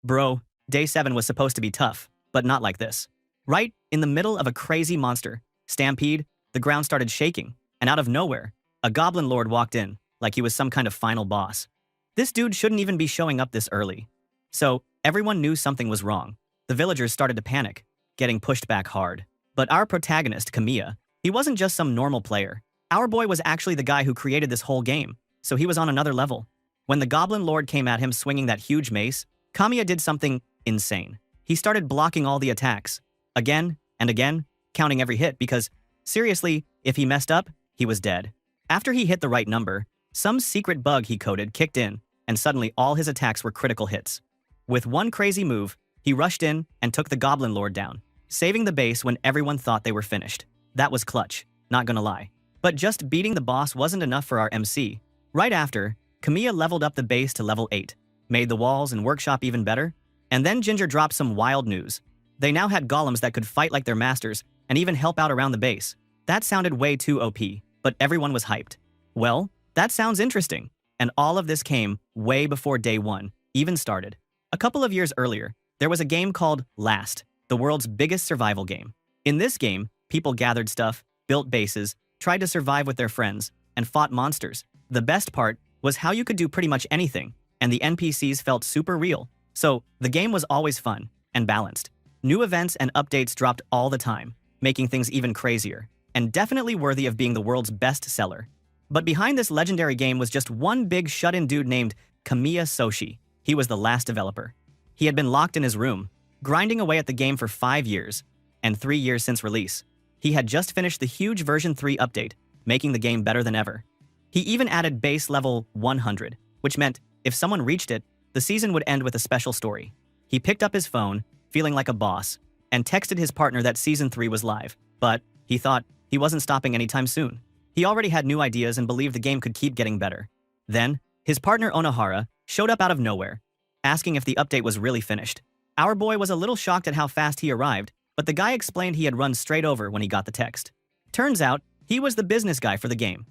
Bro, day 7 was supposed to be tough, but not like this. Right in the middle of a crazy monster stampede, the ground started shaking, and out of nowhere, a goblin lord walked in, like he was some kind of final boss. This dude shouldn't even be showing up this early. So, everyone knew something was wrong. The villagers started to panic, getting pushed back hard. But our protagonist, Kamiya, he wasn't just some normal player. Our boy was actually the guy who created this whole game, so he was on another level. When the goblin lord came at him swinging that huge mace, Kamiya did something insane. He started blocking all the attacks, again and again, counting every hit because, seriously, if he messed up, he was dead. After he hit the right number, some secret bug he coded kicked in, and suddenly all his attacks were critical hits. With one crazy move, he rushed in and took the goblin lord down, saving the base when everyone thought they were finished. That was clutch, not gonna lie. But just beating the boss wasn't enough for our MC. Right after, Kamiya leveled up the base to level 8, made the walls and workshop even better, and then Ginger dropped some wild news. They now had golems that could fight like their masters and even help out around the base. That sounded way too OP, but everyone was hyped. Well, that sounds interesting. And all of this came way before day 1 even started. A couple of years earlier, there was a game called Last, the world's biggest survival game. In this game, people gathered stuff, built bases, tried to survive with their friends, and fought monsters. The best part was how you could do pretty much anything, and the NPCs felt super real. So, the game was always fun and balanced. New events and updates dropped all the time, making things even crazier, and definitely worthy of being the world's best seller. But behind this legendary game was just one big shut-in dude named Kamiya Soshi. He was the last developer. He had been locked in his room, grinding away at the game for 5 years, and 3 years since release. He had just finished the huge version 3 update, making the game better than ever. He even added base level 100, which meant if someone reached it, the season would end with a special story. He picked up his phone, feeling like a boss, and texted his partner that season 3 was live, but he thought he wasn't stopping anytime soon. He already had new ideas and believed the game could keep getting better. Then, his partner Onohara showed up out of nowhere, asking if the update was really finished. Our boy was a little shocked at how fast he arrived, but the guy explained he had run straight over when he got the text. Turns out, he was the business guy for the game.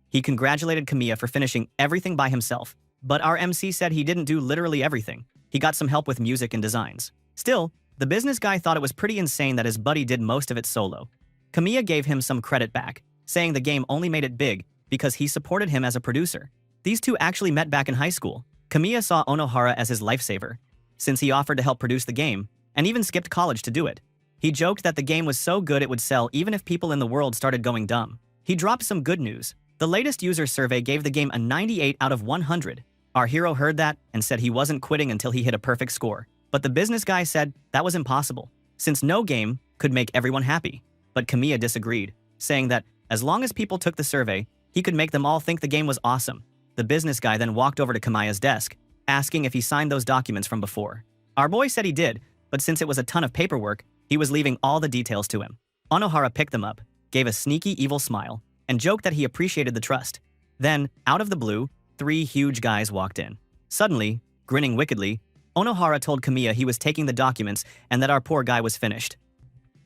He congratulated Kamiya for finishing everything by himself, but our MC said he didn't do literally everything. He got some help with music and designs. Still, the business guy thought it was pretty insane that his buddy did most of it solo. Kamiya gave him some credit back, saying the game only made it big because he supported him as a producer. These two actually met back in high school. Kamiya saw Onohara as his lifesaver, since he offered to help produce the game, and even skipped college to do it. He joked that the game was so good it would sell even if people in the world started going dumb. He dropped some good news. The latest user survey gave the game a 98 out of 100. Our hero heard that and said he wasn't quitting until he hit a perfect score. But the business guy said that was impossible, since no game could make everyone happy. But Kamiya disagreed, saying that as long as people took the survey, he could make them all think the game was awesome. The business guy then walked over to Kamiya's desk, asking if he signed those documents from before. Our boy said he did, but since it was a ton of paperwork, he was leaving all the details to him. Onohara picked them up, gave a sneaky evil smile, and joked that he appreciated the trust. Then, out of the blue, 3 huge guys walked in. Suddenly, grinning wickedly, Onohara told Kamiya he was taking the documents and that our poor guy was finished.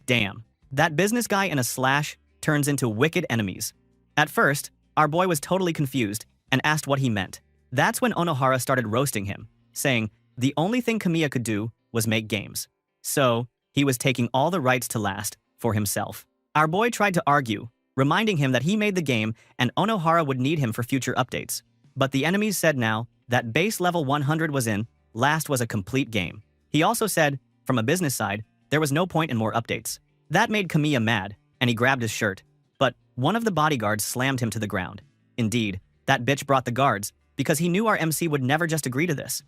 Damn, that business guy and a slash turns into wicked enemies. At first, our boy was totally confused and asked what he meant. That's when Onohara started roasting him, saying the only thing Kamiya could do was make games. So, he was taking all the rights to Last for himself. Our boy tried to argue, reminding him that he made the game and Onohara would need him for future updates. But the enemies said now that base level 100 was in, Last was a complete game. He also said, from a business side, there was no point in more updates. That made Kamiya mad, and he grabbed his shirt. But one of the bodyguards slammed him to the ground. Indeed, that bitch brought the guards, because he knew our MC would never just agree to this.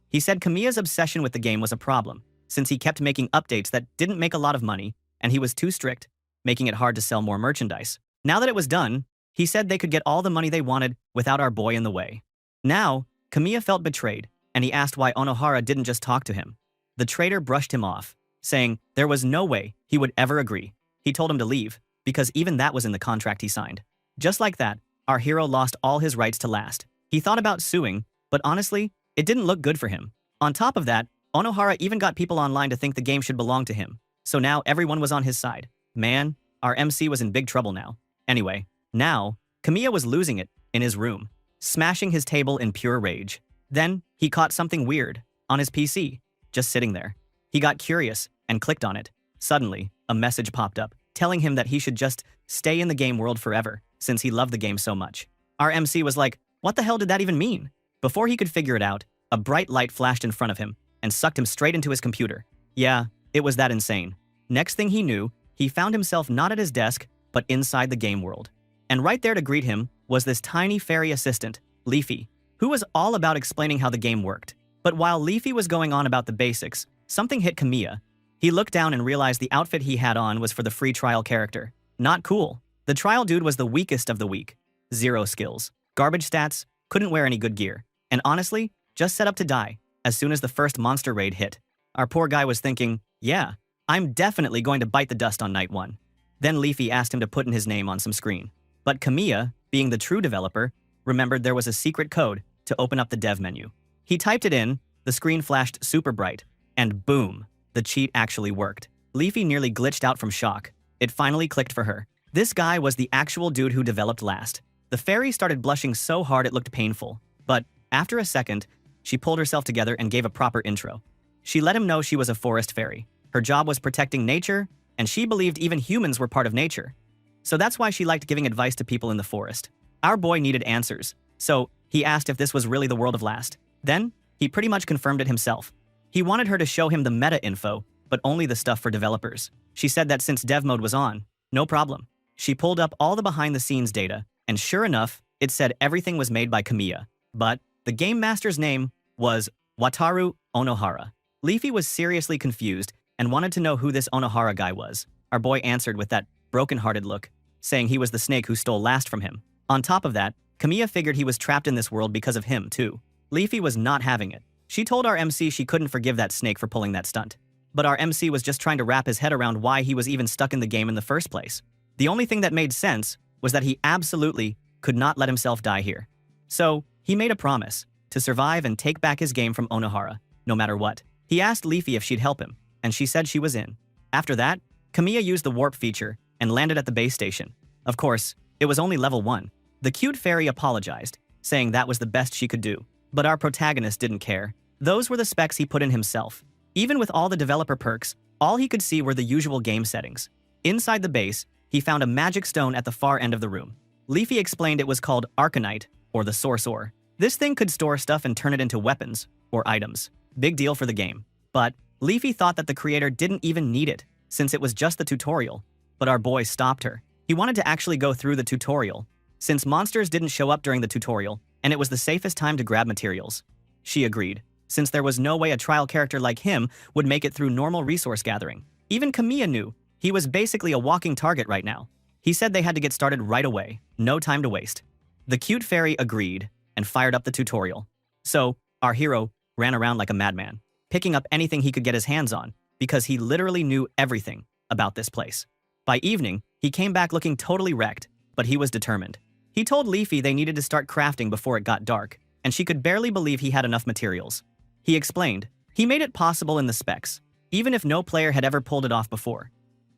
He said Kamiya's obsession with the game was a problem, since he kept making updates that didn't make a lot of money, and he was too strict, making it hard to sell more merchandise. Now that it was done, he said they could get all the money they wanted without our boy in the way. Now, Kamiya felt betrayed, and he asked why Onohara didn't just talk to him. The traitor brushed him off, saying there was no way he would ever agree. He told him to leave, because even that was in the contract he signed. Just like that, our hero lost all his rights to Last. He thought about suing, but honestly, it didn't look good for him. On top of that, Onohara even got people online to think the game should belong to him. So now everyone was on his side. Man, our MC was in big trouble now. Anyway, now, Kamiya was losing it in his room, smashing his table in pure rage. Then, he caught something weird on his PC. just sitting there. He got curious and clicked on it. Suddenly, a message popped up, telling him that he should just stay in the game world forever, since he loved the game so much. Our MC was like, what the hell did that even mean? Before he could figure it out, a bright light flashed in front of him and sucked him straight into his computer. Yeah, it was that insane. Next thing he knew, he found himself not at his desk, but inside the game world. And right there to greet him was this tiny fairy assistant, Leafy, who was all about explaining how the game worked. But while Leafy was going on about the basics, something hit Kamiya. He looked down and realized the outfit he had on was for the free trial character. Not cool. The trial dude was the weakest of the weak. 0 skills, garbage stats, couldn't wear any good gear, and honestly, just set up to die as soon as the first monster raid hit. Our poor guy was thinking, yeah, I'm definitely going to bite the dust on night 1. Then Leafy asked him to put in his name on some screen. But Kamiya, being the true developer, remembered there was a secret code to open up the dev menu. He typed it in, the screen flashed super bright, and boom, the cheat actually worked. Leafy nearly glitched out from shock. It finally clicked for her. This guy was the actual dude who developed last. The fairy started blushing so hard it looked painful, but after a second, she pulled herself together and gave a proper intro. She let him know she was a forest fairy. Her job was protecting nature, and she believed even humans were part of nature. So that's why she liked giving advice to people in the forest. Our boy needed answers, so he asked if this was really the world of last. Then, he pretty much confirmed it himself. He wanted her to show him the meta info, but only the stuff for developers. She said that since dev mode was on, no problem. She pulled up all the behind-the-scenes data, and sure enough, it said everything was made by Kamiya. But the game master's name was Wataru Onohara. Leafy was seriously confused and wanted to know who this Onohara guy was. Our boy answered with that broken-hearted look, saying he was the snake who stole last from him. On top of that, Kamiya figured he was trapped in this world because of him, too. Leafy was not having it. She told our MC she couldn't forgive that snake for pulling that stunt. But our MC was just trying to wrap his head around why he was even stuck in the game in the first place. The only thing that made sense was that he absolutely could not let himself die here. So, he made a promise to survive and take back his game from Onohara, no matter what. He asked Leafy if she'd help him, and she said she was in. After that, Kamiya used the warp feature and landed at the base station. Of course, it was only level 1. The cute fairy apologized, saying that was the best she could do. But our protagonist didn't care. Those were the specs he put in himself. Even with all the developer perks, all he could see were the usual game settings. Inside the base, he found a magic stone at the far end of the room. Leafy explained it was called Arcanite, or the Source Ore. This thing could store stuff and turn it into weapons, or items. Big deal for the game. But Leafy thought that the creator didn't even need it, since it was just the tutorial. But our boy stopped her. He wanted to actually go through the tutorial, since monsters didn't show up during the tutorial, and it was the safest time to grab materials. She agreed, since there was no way a trial character like him would make it through normal resource gathering. Even Kamiya knew he was basically a walking target right now. He said they had to get started right away, no time to waste. The cute fairy agreed and fired up the tutorial. So, our hero ran around like a madman, picking up anything he could get his hands on, because he literally knew everything about this place. By evening, he came back looking totally wrecked, but he was determined. He told Leafy they needed to start crafting before it got dark, and she could barely believe he had enough materials. He explained, he made it possible in the specs, even if no player had ever pulled it off before.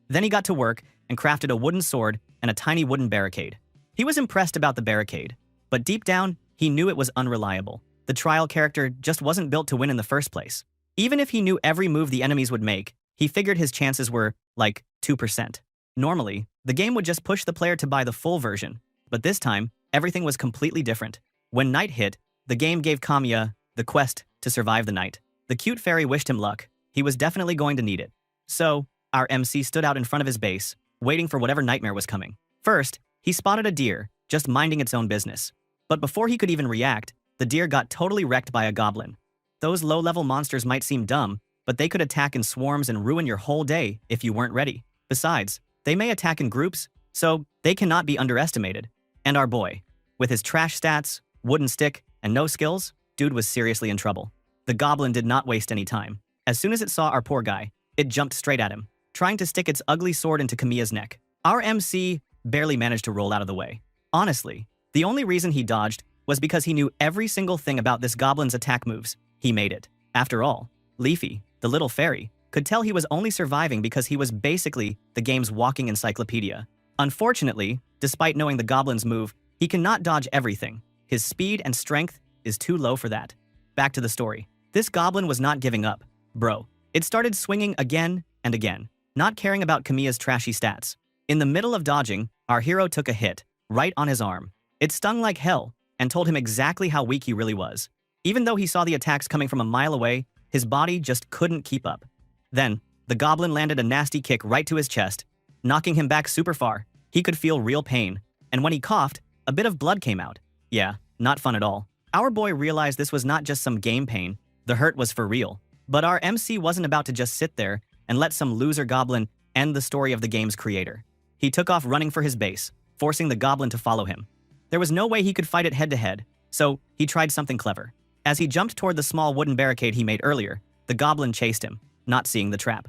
Then he got to work and crafted a wooden sword and a tiny wooden barricade. He was impressed about the barricade, but deep down, he knew it was unreliable. The trial character just wasn't built to win in the first place. Even if he knew every move the enemies would make, he figured his chances were, like, 2%. Normally, the game would just push the player to buy the full version, but this time, everything was completely different. When night hit, the game gave Kamiya the quest to survive the night. The cute fairy wished him luck. He was definitely going to need it. So, our MC stood out in front of his base, waiting for whatever nightmare was coming. First, he spotted a deer, just minding its own business. But before he could even react, the deer got totally wrecked by a goblin. Those low-level monsters might seem dumb, but they could attack in swarms and ruin your whole day if you weren't ready. Besides, they may attack in groups, so they cannot be underestimated. And our boy, with his trash stats, wooden stick, and no skills, dude was seriously in trouble. The goblin did not waste any time. As soon as it saw our poor guy, it jumped straight at him, trying to stick its ugly sword into Kamiya's neck. Our MC barely managed to roll out of the way. Honestly, the only reason he dodged was because he knew every single thing about this goblin's attack moves. He made it. After all, Leafy, the little fairy, could tell he was only surviving because he was basically the game's walking encyclopedia. Unfortunately, despite knowing the goblin's move, he cannot dodge everything. His speed and strength is too low for that. Back to the story. This goblin was not giving up, Bro, it started swinging again and again, not caring about Kamiya's trashy stats. In the middle of dodging, our hero took a hit, right on his arm. It stung like hell, and told him exactly how weak he really was. Even though he saw the attacks coming from a mile away, his body just couldn't keep up. Then, the goblin landed a nasty kick right to his chest, knocking him back super far. He could feel real pain, and when he coughed, a bit of blood came out. Yeah, not fun at all. Our boy realized this was not just some game pain, the hurt was for real. But our MC wasn't about to just sit there and let some loser goblin end the story of the game's creator. He took off running for his base, forcing the goblin to follow him. There was no way he could fight it head-to-head, so he tried something clever. As he jumped toward the small wooden barricade he made earlier, the goblin chased him, not seeing the trap.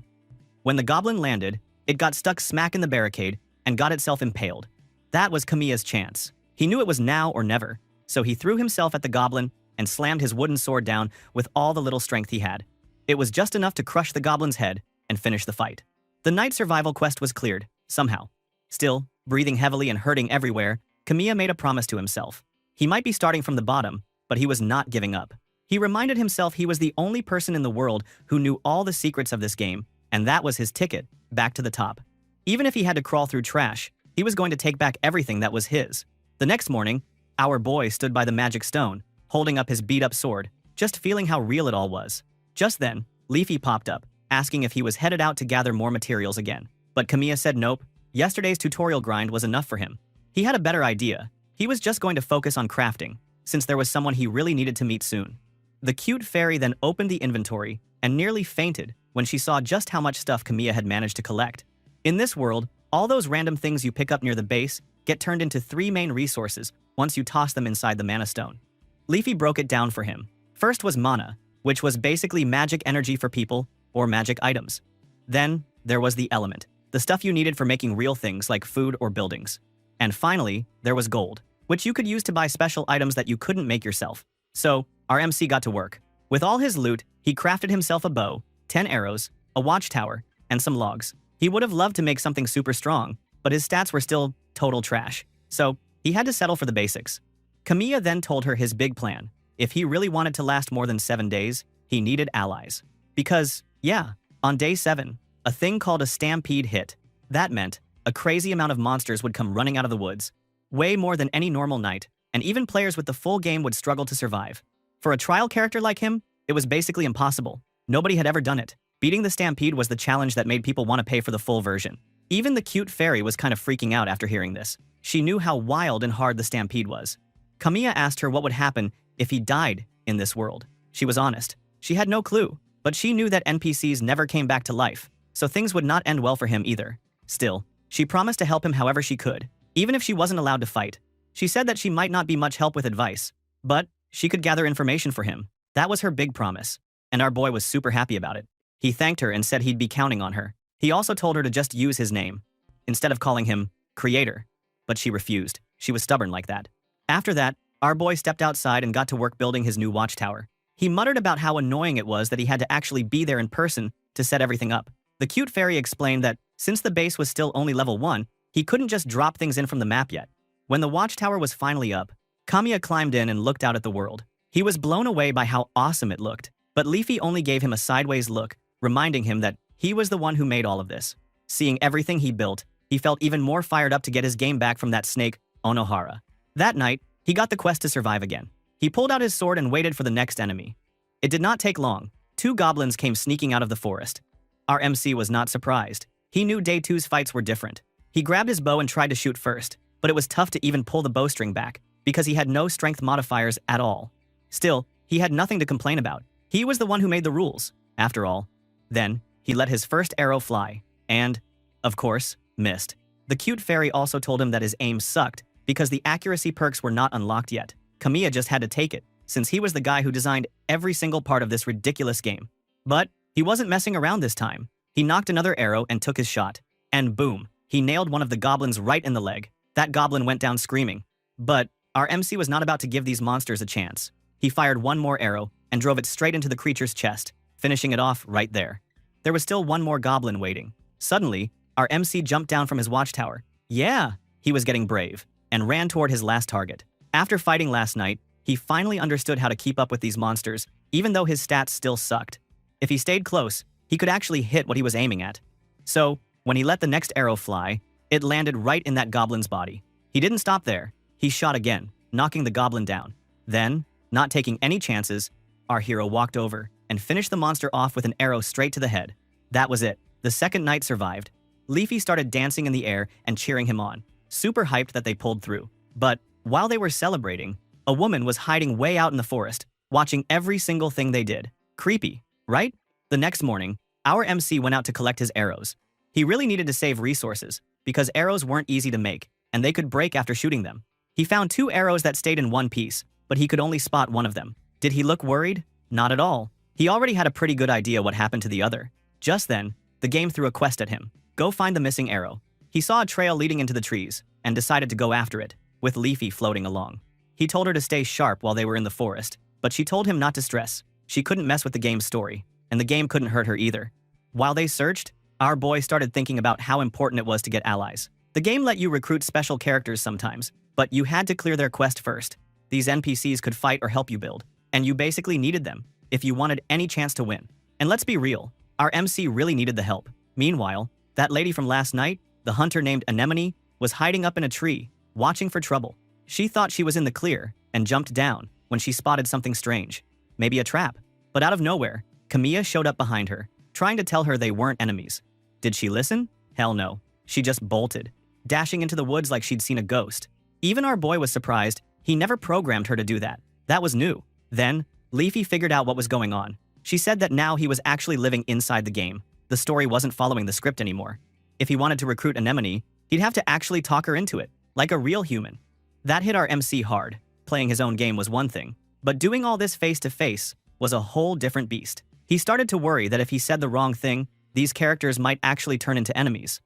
When the goblin landed, it got stuck smack in the barricade and got itself impaled. That was Kamiya's chance. He knew it was now or never, so he threw himself at the goblin and slammed his wooden sword down with all the little strength he had. It was just enough to crush the goblin's head and finish the fight. The night survival quest was cleared, somehow. Still, breathing heavily and hurting everywhere, Kamiya made a promise to himself. He might be starting from the bottom, but he was not giving up. He reminded himself he was the only person in the world who knew all the secrets of this game, and that was his ticket back to the top. Even if he had to crawl through trash, he was going to take back everything that was his. The next morning, our boy stood by the magic stone, holding up his beat-up sword, just feeling how real it all was. Just then, Leafy popped up, asking if he was headed out to gather more materials again. But Kamiya said nope, yesterday's tutorial grind was enough for him. He had a better idea. He was just going to focus on crafting, since there was someone he really needed to meet soon. The cute fairy then opened the inventory and nearly fainted when she saw just how much stuff Kamiya had managed to collect. In this world, all those random things you pick up near the base get turned into 3 main resources once you toss them inside the mana stone. Leafy broke it down for him. First was mana, which was basically magic energy for people or magic items. Then, there was the element, the stuff you needed for making real things like food or buildings. And finally, there was gold, which you could use to buy special items that you couldn't make yourself. So, our MC got to work. With all his loot, he crafted himself a bow, 10 arrows, a watchtower, and some logs. He would have loved to make something super strong, but his stats were still total trash. So, he had to settle for the basics. Kamiya then told her his big plan. If he really wanted to last more than 7 days, he needed allies. Because, yeah, on day 7, a thing called a stampede hit. That meant a crazy amount of monsters would come running out of the woods. Way more than any normal night, and even players with the full game would struggle to survive. For a trial character like him, it was basically impossible. Nobody had ever done it. Beating the stampede was the challenge that made people want to pay for the full version. Even the cute fairy was kind of freaking out after hearing this. She knew how wild and hard the stampede was. Kamiya asked her what would happen if he died in this world. She was honest. She had no clue, but she knew that NPCs never came back to life, so things would not end well for him either. Still, she promised to help him however she could, even if she wasn't allowed to fight. She said that she might not be much help with advice, but she could gather information for him. That was her big promise, and our boy was super happy about it. He thanked her and said he'd be counting on her. He also told her to just use his name, instead of calling him Creator, but she refused. She was stubborn like that. After that, our boy stepped outside and got to work building his new watchtower. He muttered about how annoying it was that he had to actually be there in person to set everything up. The cute fairy explained that since the base was still only level 1, he couldn't just drop things in from the map yet. When the watchtower was finally up, Kamiya climbed in and looked out at the world. He was blown away by how awesome it looked, but Leafy only gave him a sideways look, reminding him that he was the one who made all of this. Seeing everything he built, he felt even more fired up to get his game back from that snake, Onohara. That night, he got the quest to survive again. He pulled out his sword and waited for the next enemy. It did not take long. 2 goblins came sneaking out of the forest. Our MC was not surprised. He knew day 2's fights were different. He grabbed his bow and tried to shoot first, but it was tough to even pull the bowstring back, because he had no strength modifiers at all. Still, he had nothing to complain about. He was the one who made the rules, after all. Then, he let his first arrow fly, and, of course, missed. The cute fairy also told him that his aim sucked, because the accuracy perks were not unlocked yet. Kamiya just had to take it, since he was the guy who designed every single part of this ridiculous game. But he wasn't messing around this time. He knocked another arrow and took his shot. And boom, he nailed one of the goblins right in the leg. That goblin went down screaming. But our MC was not about to give these monsters a chance. He fired one more arrow and drove it straight into the creature's chest, finishing it off right there. There was still one more goblin waiting. Suddenly, our MC jumped down from his watchtower. Yeah, he was getting brave, and ran toward his last target. After fighting last night, he finally understood how to keep up with these monsters, even though his stats still sucked. If he stayed close, he could actually hit what he was aiming at. So, when he let the next arrow fly, it landed right in that goblin's body. He didn't stop there. He shot again, knocking the goblin down. Then, not taking any chances, our hero walked over and finished the monster off with an arrow straight to the head. That was it. The second knight survived. Leafy started dancing in the air and cheering him on, super hyped that they pulled through. But while they were celebrating, a woman was hiding way out in the forest, watching every single thing they did. Creepy, right? The next morning, our MC went out to collect his arrows. He really needed to save resources, because arrows weren't easy to make, and they could break after shooting them. He found 2 arrows that stayed in one piece, but he could only spot one of them. Did he look worried? Not at all. He already had a pretty good idea what happened to the other. Just then, the game threw a quest at him. Go find the missing arrow. He saw a trail leading into the trees, and decided to go after it, with Leafy floating along. He told her to stay sharp while they were in the forest, but she told him not to stress. She couldn't mess with the game's story, and the game couldn't hurt her either. While they searched, our boy started thinking about how important it was to get allies. The game let you recruit special characters sometimes, but you had to clear their quest first. These NPCs could fight or help you build, and you basically needed them if you wanted any chance to win. And let's be real, our MC really needed the help. Meanwhile, that lady from last night, the hunter named Anemone, was hiding up in a tree, watching for trouble. She thought she was in the clear and jumped down when she spotted something strange. Maybe a trap. But out of nowhere, Kamiya showed up behind her, trying to tell her they weren't enemies. Did she listen? Hell no. She just bolted, dashing into the woods like she'd seen a ghost. Even our boy was surprised. He never programmed her to do that. That was new. Then, Leafy figured out what was going on. She said that now he was actually living inside the game. The story wasn't following the script anymore. If he wanted to recruit Anemone, he'd have to actually talk her into it, like a real human. That hit our MC hard. Playing his own game was one thing, but doing all this face-to-face was a whole different beast. He started to worry that if he said the wrong thing, these characters might actually turn into enemies.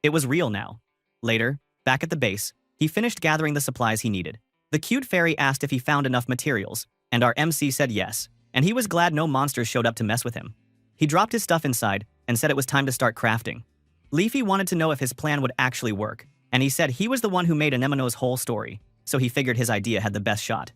It was real now. Later, back at the base, he finished gathering the supplies he needed. The cute fairy asked if he found enough materials, and our MC said yes, and he was glad no monsters showed up to mess with him. He dropped his stuff inside and said it was time to start crafting. Leafy wanted to know if his plan would actually work, and he said he was the one who made Anemone's whole story, so he figured his idea had the best shot.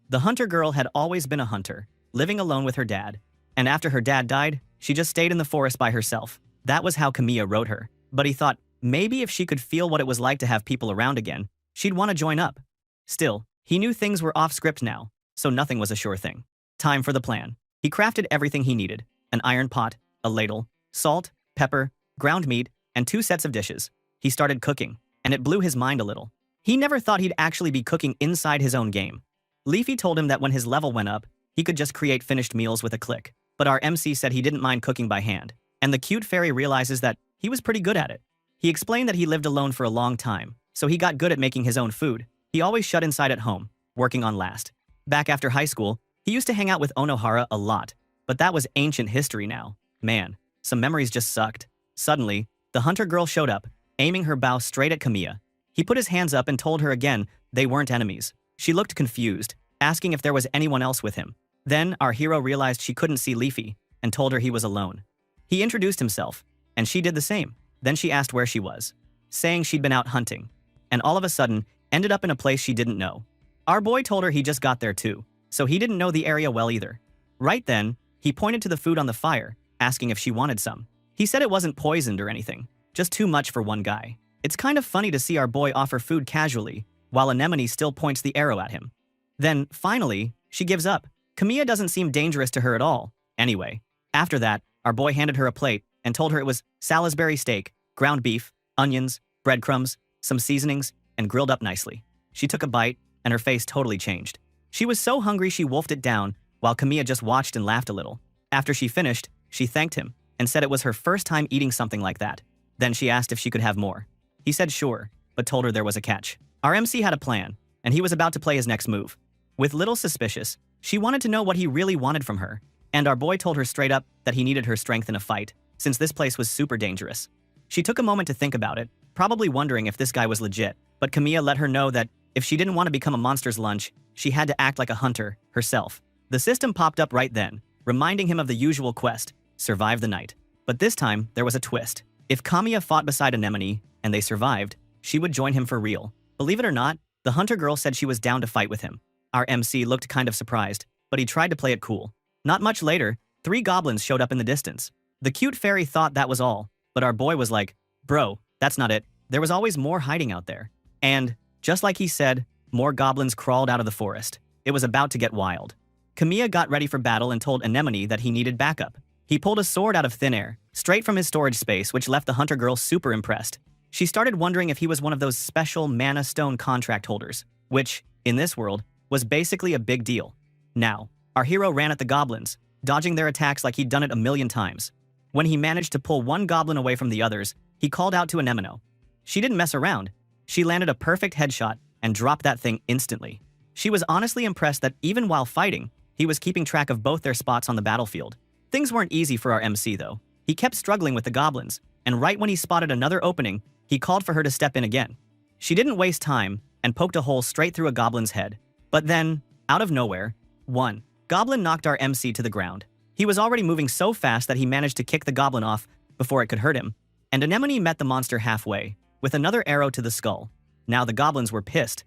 The hunter girl had always been a hunter, living alone with her dad, and after her dad died, she just stayed in the forest by herself. That was how Kamiya wrote her, but he thought maybe if she could feel what it was like to have people around again, she'd want to join up. Still, he knew things were off script now, so nothing was a sure thing. Time for the plan. He crafted everything he needed: an iron pot, a ladle, salt, pepper, ground meat, and 2 sets of dishes. He started cooking, and it blew his mind a little. He never thought he'd actually be cooking inside his own game. Leafy told him that when his level went up, he could just create finished meals with a click. But our MC said he didn't mind cooking by hand, and the cute fairy realizes that he was pretty good at it. He explained that he lived alone for a long time, so he got good at making his own food. He always shut inside at home, working on last. Back after high school, he used to hang out with Onohara a lot, but that was ancient history now. Man, some memories just sucked. Suddenly, the hunter girl showed up, aiming her bow straight at Kamiya. He put his hands up and told her again they weren't enemies. She looked confused, asking if there was anyone else with him. Then, our hero realized she couldn't see Leafy, and told her he was alone. He introduced himself, and she did the same. Then she asked where she was, saying she'd been out hunting, and all of a sudden, ended up in a place she didn't know. Our boy told her he just got there too, so he didn't know the area well either. Right then, he pointed to the food on the fire, asking if she wanted some. He said it wasn't poisoned or anything, just too much for one guy. It's kind of funny to see our boy offer food casually, while Anemone still points the arrow at him. Then, finally, she gives up. Kamiya doesn't seem dangerous to her at all. Anyway, after that, our boy handed her a plate and told her it was Salisbury steak, ground beef, onions, breadcrumbs, some seasonings, and grilled up nicely. She took a bite, and her face totally changed. She was so hungry she wolfed it down, while Kamiya just watched and laughed a little. After she finished, she thanked him and said it was her first time eating something like that. Then she asked if she could have more. He said sure, but told her there was a catch. Our MC had a plan, and he was about to play his next move. With little suspicious, she wanted to know what he really wanted from her, and our boy told her straight up that he needed her strength in a fight, since this place was super dangerous. She took a moment to think about it, probably wondering if this guy was legit, but Kamiya let her know that if she didn't want to become a monster's lunch, she had to act like a hunter herself. The system popped up right then, reminding him of the usual quest: survive the night. But this time, there was a twist. If Kamiya fought beside Anemone, and they survived, she would join him for real. Believe it or not, the hunter girl said she was down to fight with him. Our MC looked kind of surprised, but he tried to play it cool. Not much later, 3 goblins showed up in the distance. The cute fairy thought that was all, but our boy was like, "Bro, that's not it. There was always more hiding out there." And, just like he said, more goblins crawled out of the forest. It was about to get wild. Kamiya got ready for battle and told Anemone that he needed backup. He pulled a sword out of thin air, straight from his storage space, which left the hunter girl super impressed. She started wondering if he was one of those special mana stone contract holders, which, in this world, was basically a big deal. Now, our hero ran at the goblins, dodging their attacks like he'd done it a million times. When he managed to pull one goblin away from the others, he called out to Anemone. She didn't mess around. She landed a perfect headshot and dropped that thing instantly. She was honestly impressed that even while fighting, he was keeping track of both their spots on the battlefield. Things weren't easy for our MC though. He kept struggling with the goblins, and right when he spotted another opening, he called for her to step in again. She didn't waste time and poked a hole straight through a goblin's head. But then, out of nowhere, one goblin knocked our MC to the ground. He was already moving so fast that he managed to kick the goblin off before it could hurt him. And Anemone met the monster halfway, with another arrow to the skull. Now the goblins were pissed.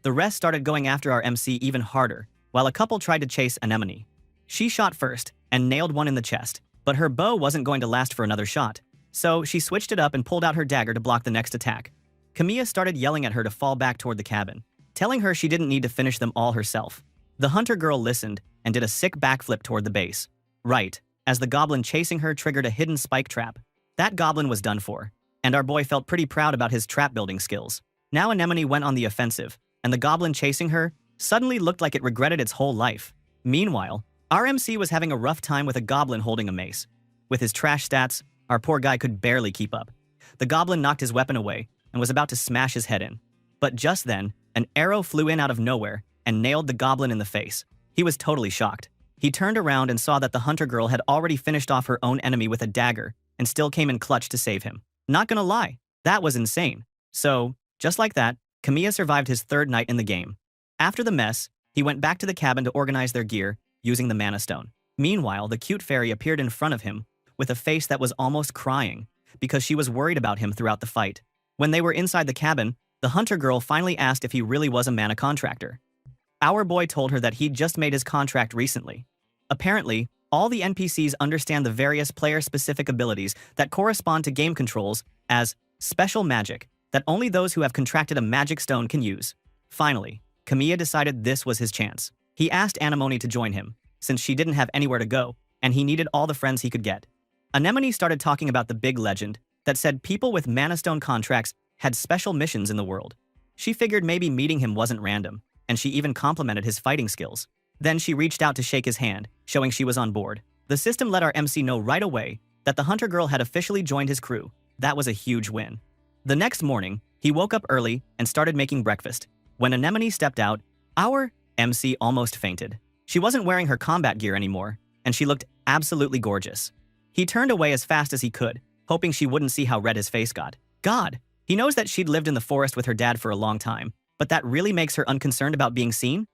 The rest started going after our MC even harder, while a couple tried to chase Anemone. She shot first and nailed one in the chest, but her bow wasn't going to last for another shot. So she switched it up and pulled out her dagger to block the next attack. Kamiya started yelling at her to fall back toward the cabin, telling her she didn't need to finish them all herself. The hunter girl listened and did a sick backflip toward the base. Right, as the goblin chasing her triggered a hidden spike trap. That goblin was done for, and our boy felt pretty proud about his trap-building skills. Now Anemone went on the offensive, and the goblin chasing her suddenly looked like it regretted its whole life. Meanwhile, our MC was having a rough time with a goblin holding a mace. With his trash stats, our poor guy could barely keep up. The goblin knocked his weapon away and was about to smash his head in. But just then, an arrow flew in out of nowhere and nailed the goblin in the face. He was totally shocked. He turned around and saw that the hunter girl had already finished off her own enemy with a dagger and still came in clutch to save him. Not gonna lie, that was insane. So, just like that, Kamiya survived his third night in the game. After the mess, he went back to the cabin to organize their gear using the mana stone. Meanwhile, the cute fairy appeared in front of him with a face that was almost crying because she was worried about him throughout the fight. When they were inside the cabin, the hunter girl finally asked if he really was a mana contractor. Our boy told her that he'd just made his contract recently. Apparently, all the NPCs understand the various player-specific abilities that correspond to game controls as special magic that only those who have contracted a magic stone can use. Finally, Kamiya decided this was his chance. He asked Anemone to join him, since she didn't have anywhere to go, and he needed all the friends he could get. Anemone started talking about the big legend that said people with mana stone contracts had special missions in the world. She figured maybe meeting him wasn't random, and she even complimented his fighting skills. Then she reached out to shake his hand, showing she was on board. The system let our MC know right away that the hunter girl had officially joined his crew. That was a huge win. The next morning, he woke up early and started making breakfast. When Anemone stepped out, our MC almost fainted. She wasn't wearing her combat gear anymore, and she looked absolutely gorgeous. He turned away as fast as he could, hoping she wouldn't see how red his face got. God, he knows that she'd lived in the forest with her dad for a long time, but that really makes her unconcerned about being seen?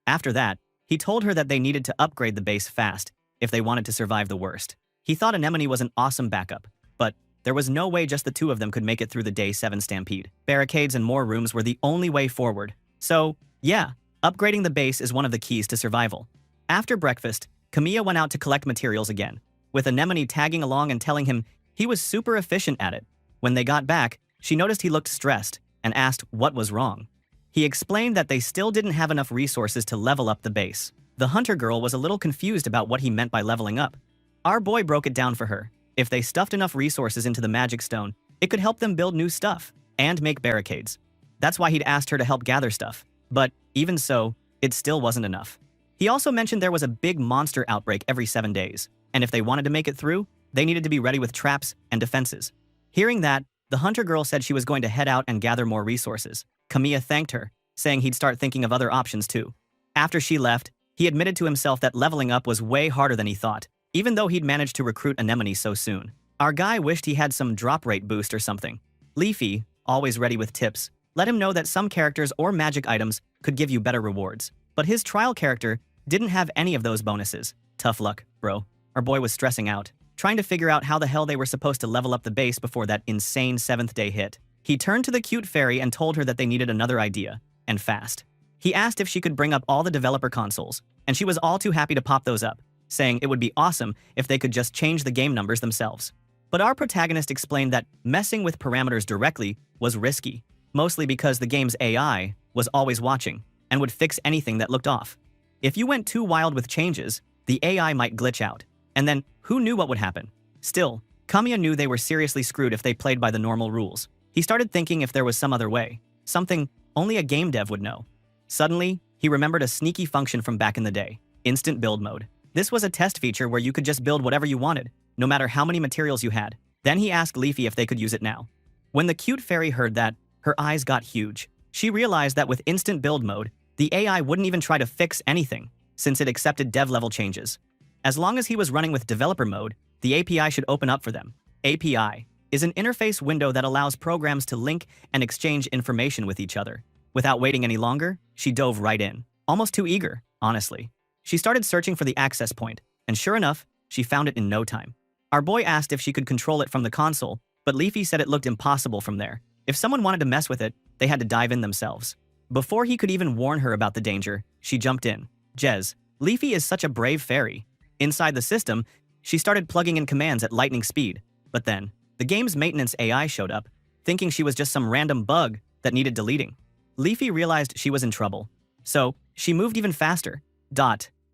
After that, he told her that they needed to upgrade the base fast if they wanted to survive the worst. He thought Anemone was an awesome backup, but there was no way just the two of them could make it through the Day 7 stampede. Barricades and more rooms were the only way forward. So, yeah, upgrading the base is one of the keys to survival. After breakfast, Kamiya went out to collect materials again, with Anemone tagging along and telling him he was super efficient at it. When they got back, she noticed he looked stressed and asked what was wrong. He explained that they still didn't have enough resources to level up the base. The hunter girl was a little confused about what he meant by leveling up. Our boy broke it down for her. If they stuffed enough resources into the magic stone, it could help them build new stuff and make barricades. That's why he'd asked her to help gather stuff. But even so, it still wasn't enough. He also mentioned there was a big monster outbreak every 7 days, and if they wanted to make it through, they needed to be ready with traps and defenses. Hearing that, the hunter girl said she was going to head out and gather more resources. Kamiya thanked her, saying he'd start thinking of other options too. After she left, he admitted to himself that leveling up was way harder than he thought, even though he'd managed to recruit Anemone so soon. Our guy wished he had some drop rate boost or something. Leafy, always ready with tips, let him know that some characters or magic items could give you better rewards. But his trial character didn't have any of those bonuses. Tough luck, bro. Our boy was stressing out, trying to figure out how the hell they were supposed to level up the base before that insane 7th day hit. He turned to the cute fairy and told her that they needed another idea, and fast. He asked if she could bring up all the developer consoles, and she was all too happy to pop those up, saying it would be awesome if they could just change the game numbers themselves. But our protagonist explained that messing with parameters directly was risky, mostly because the game's AI was always watching and would fix anything that looked off. If you went too wild with changes, the AI might glitch out, and then who knew what would happen? Still, Kamiya knew they were seriously screwed if they played by the normal rules. He started thinking if there was some other way, something only a game dev would know. Suddenly, he remembered a sneaky function from back in the day, instant build mode. This was a test feature where you could just build whatever you wanted, no matter how many materials you had. Then he asked Leafy if they could use it now. When the cute fairy heard that, her eyes got huge. She realized that with instant build mode, the AI wouldn't even try to fix anything, since it accepted dev-level changes. As long as he was running with developer mode, the API should open up for them. API is an interface window that allows programs to link and exchange information with each other. Without waiting any longer, she dove right in. Almost too eager, honestly. She started searching for the access point, and sure enough, she found it in no time. Our boy asked if she could control it from the console, but Leafy said it looked impossible from there. If someone wanted to mess with it, they had to dive in themselves. Before he could even warn her about the danger, she jumped in. Jez, Leafy is such a brave fairy. Inside the system, she started plugging in commands at lightning speed, but then, the game's maintenance AI showed up, thinking she was just some random bug that needed deleting. Leafy realized she was in trouble, so she moved even faster.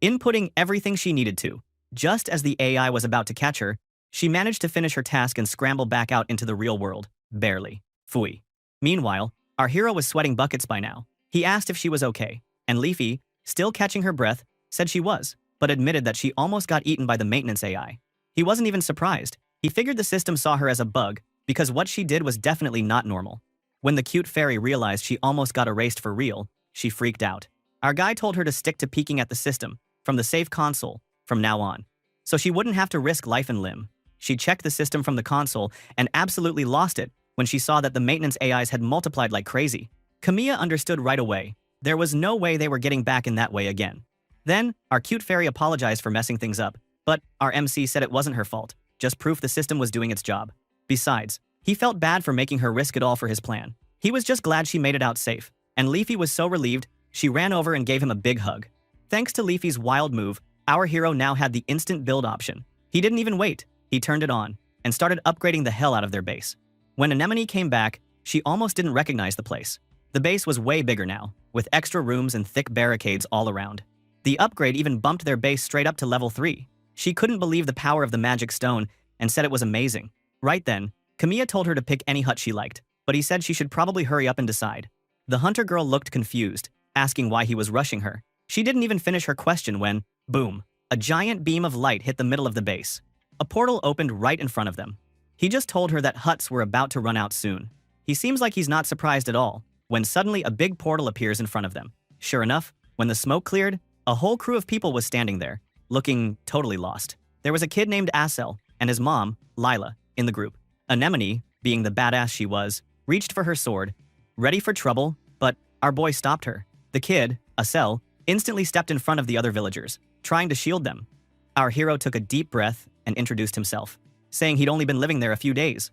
Inputting everything she needed to. Just as the AI was about to catch her, she managed to finish her task and scramble back out into the real world. Barely. Phooey. Meanwhile, our hero was sweating buckets by now. He asked if she was okay, and Leafy, still catching her breath, said she was, but admitted that she almost got eaten by the maintenance AI. He wasn't even surprised. He figured the system saw her as a bug, because what she did was definitely not normal. When the cute fairy realized she almost got erased for real, she freaked out. Our guy told her to stick to peeking at the system, from the safe console, from now on. So she wouldn't have to risk life and limb. She checked the system from the console and absolutely lost it when she saw that the maintenance AIs had multiplied like crazy. Kamiya understood right away. There was no way they were getting back in that way again. Then, our cute fairy apologized for messing things up, but our MC said it wasn't her fault, just proof the system was doing its job. Besides, he felt bad for making her risk it all for his plan. He was just glad she made it out safe, and Leafy was so relieved, she ran over and gave him a big hug. Thanks to Leafy's wild move, our hero now had the instant build option. He didn't even wait. He turned it on and started upgrading the hell out of their base. When Anemone came back, she almost didn't recognize the place. The base was way bigger now, with extra rooms and thick barricades all around. The upgrade even bumped their base straight up to level 3. She couldn't believe the power of the magic stone and said it was amazing. Right then, Kamiya told her to pick any hut she liked, but he said she should probably hurry up and decide. The hunter girl looked confused, asking why he was rushing her. She didn't even finish her question when, boom, a giant beam of light hit the middle of the base. A portal opened right in front of them. He just told her that huts were about to run out soon. He seems like he's not surprised at all, when suddenly a big portal appears in front of them. Sure enough, when the smoke cleared, a whole crew of people was standing there, looking totally lost. There was a kid named Asel and his mom, Lila, in the group. Anemone, being the badass she was, reached for her sword, ready for trouble, but our boy stopped her. The kid, Asel, instantly stepped in front of the other villagers, trying to shield them. Our hero took a deep breath and introduced himself, saying he'd only been living there a few days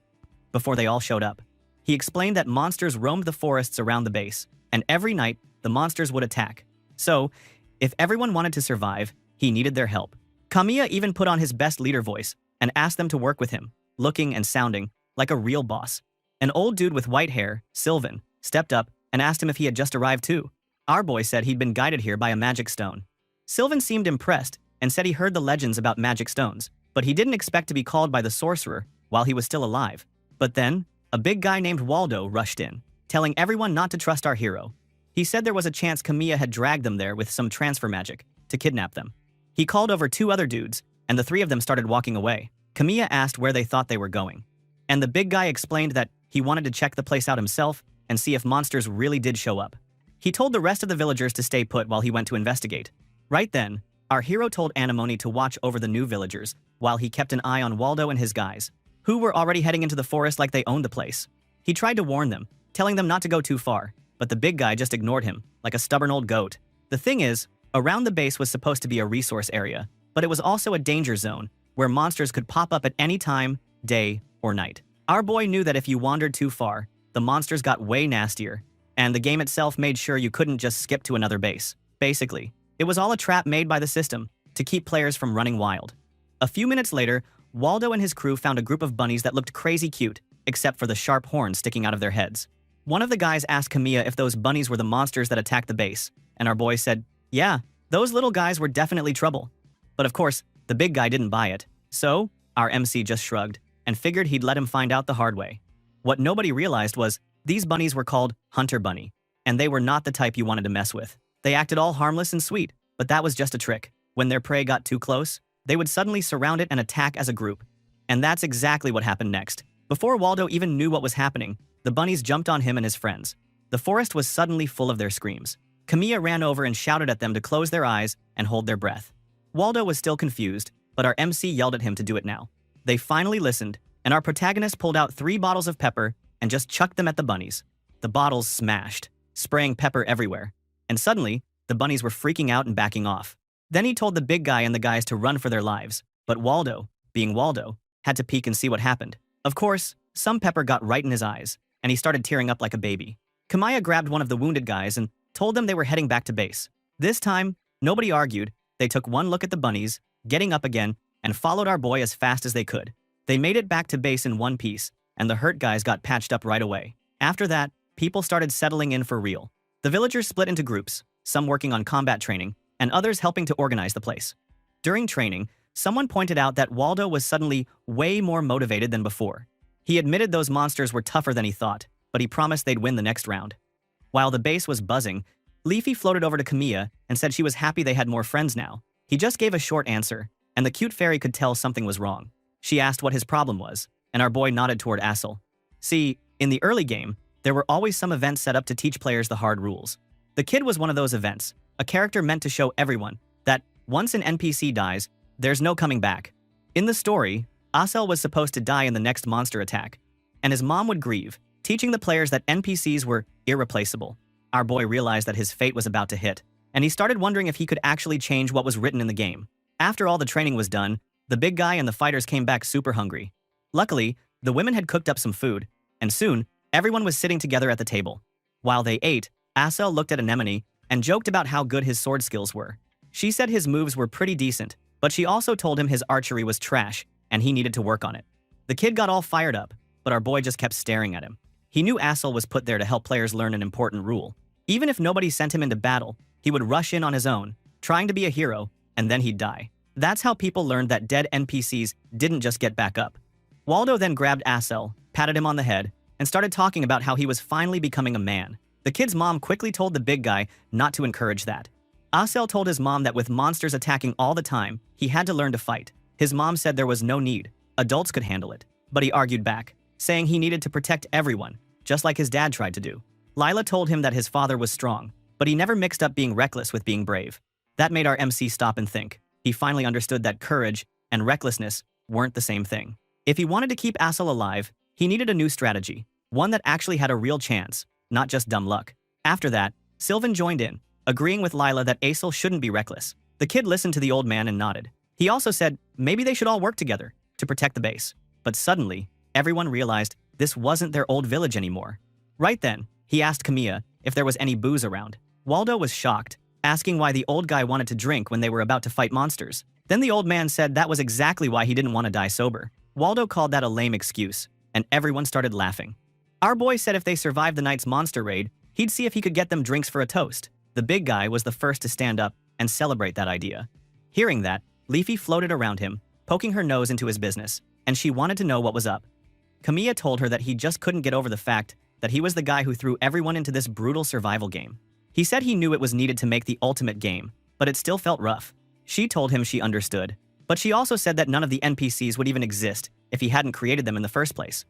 before they all showed up. He explained that monsters roamed the forests around the base, and every night, the monsters would attack. So, if everyone wanted to survive, he needed their help. Kamiya even put on his best leader voice and asked them to work with him, looking and sounding like a real boss. An old dude with white hair, Sylvan, stepped up and asked him if he had just arrived too. Our boy said he'd been guided here by a magic stone. Sylvan seemed impressed and said he heard the legends about magic stones, but he didn't expect to be called by the sorcerer while he was still alive. But then, a big guy named Waldo rushed in, telling everyone not to trust our hero. He said there was a chance Kamiya had dragged them there with some transfer magic to kidnap them. He called over 2 other dudes, and the 3 of them started walking away. Kamiya asked where they thought they were going, and the big guy explained that he wanted to check the place out himself and see if monsters really did show up. He told the rest of the villagers to stay put while he went to investigate. Right then, our hero told Anemone to watch over the new villagers while he kept an eye on Waldo and his guys, who were already heading into the forest like they owned the place. He tried to warn them, telling them not to go too far, but the big guy just ignored him, like a stubborn old goat. The thing is, around the base was supposed to be a resource area, but it was also a danger zone, where monsters could pop up at any time, day, or night. Our boy knew that if you wandered too far, the monsters got way nastier, and the game itself made sure you couldn't just skip to another base. Basically, it was all a trap made by the system, to keep players from running wild. A few minutes later, Waldo and his crew found a group of bunnies that looked crazy cute, except for the sharp horns sticking out of their heads. One of the guys asked Kamiya if those bunnies were the monsters that attacked the base, and our boy said, "Yeah, those little guys were definitely trouble." But of course, the big guy didn't buy it. So, our MC just shrugged and figured he'd let him find out the hard way. What nobody realized was, these bunnies were called Hunter Bunny, and they were not the type you wanted to mess with. They acted all harmless and sweet, but that was just a trick. When their prey got too close, they would suddenly surround it and attack as a group. And that's exactly what happened next. Before Waldo even knew what was happening, the bunnies jumped on him and his friends. The forest was suddenly full of their screams. Kamiya ran over and shouted at them to close their eyes and hold their breath. Waldo was still confused, but our MC yelled at him to do it now. They finally listened, and our protagonist pulled out 3 bottles of pepper and just chucked them at the bunnies. The bottles smashed, spraying pepper everywhere. And suddenly, the bunnies were freaking out and backing off. Then he told the big guy and the guys to run for their lives, but Waldo, being Waldo, had to peek and see what happened. Of course, some pepper got right in his eyes, and he started tearing up like a baby. Kamiya grabbed one of the wounded guys and told them they were heading back to base. This time, nobody argued. They took one look at the bunnies, getting up again, and followed our boy as fast as they could. They made it back to base in one piece, and the hurt guys got patched up right away. After that, people started settling in for real. The villagers split into groups, some working on combat training, and others helping to organize the place. During training, someone pointed out that Waldo was suddenly way more motivated than before. He admitted those monsters were tougher than he thought, but he promised they'd win the next round. While the base was buzzing, Leafy floated over to Kamiya and said she was happy they had more friends now. He just gave a short answer, and the cute fairy could tell something was wrong. She asked what his problem was, and our boy nodded toward Assel. See, in the early game, there were always some events set up to teach players the hard rules. The kid was one of those events, a character meant to show everyone that once an NPC dies, there's no coming back. In the story, Assel was supposed to die in the next monster attack, and his mom would grieve, teaching the players that NPCs were irreplaceable. Our boy realized that his fate was about to hit, and he started wondering if he could actually change what was written in the game. After all the training was done, the big guy and the fighters came back super hungry. Luckily, the women had cooked up some food, and soon, everyone was sitting together at the table. While they ate, Assel looked at Anemone and joked about how good his sword skills were. She said his moves were pretty decent, but she also told him his archery was trash and he needed to work on it. The kid got all fired up, but our boy just kept staring at him. He knew Assel was put there to help players learn an important rule. Even if nobody sent him into battle, he would rush in on his own, trying to be a hero, and then he'd die. That's how people learned that dead NPCs didn't just get back up. Waldo then grabbed Assel, patted him on the head, and started talking about how he was finally becoming a man. The kid's mom quickly told the big guy not to encourage that. Assel told his mom that with monsters attacking all the time, he had to learn to fight. His mom said there was no need. Adults could handle it. But he argued back, saying he needed to protect everyone, just like his dad tried to do. Lila told him that his father was strong, but he never mixed up being reckless with being brave. That made our MC stop and think. He finally understood that courage and recklessness weren't the same thing. If he wanted to keep Assel alive, he needed a new strategy, one that actually had a real chance, not just dumb luck. After that, Sylvan joined in, agreeing with Lila that Assel shouldn't be reckless. The kid listened to the old man and nodded. He also said maybe they should all work together to protect the base. But suddenly, everyone realized this wasn't their old village anymore. Right then, he asked Kamiya if there was any booze around. Waldo was shocked, asking why the old guy wanted to drink when they were about to fight monsters. Then the old man said that was exactly why he didn't want to die sober. Waldo called that a lame excuse, and everyone started laughing. Our boy said if they survived the night's monster raid, he'd see if he could get them drinks for a toast. The big guy was the first to stand up and celebrate that idea. Hearing that, Leafy floated around him, poking her nose into his business, and she wanted to know what was up. Kamiya told her that he just couldn't get over the fact that he was the guy who threw everyone into this brutal survival game. He said he knew it was needed to make the ultimate game, but it still felt rough. She told him she understood, but she also said that none of the NPCs would even exist if he hadn't created them in the first place.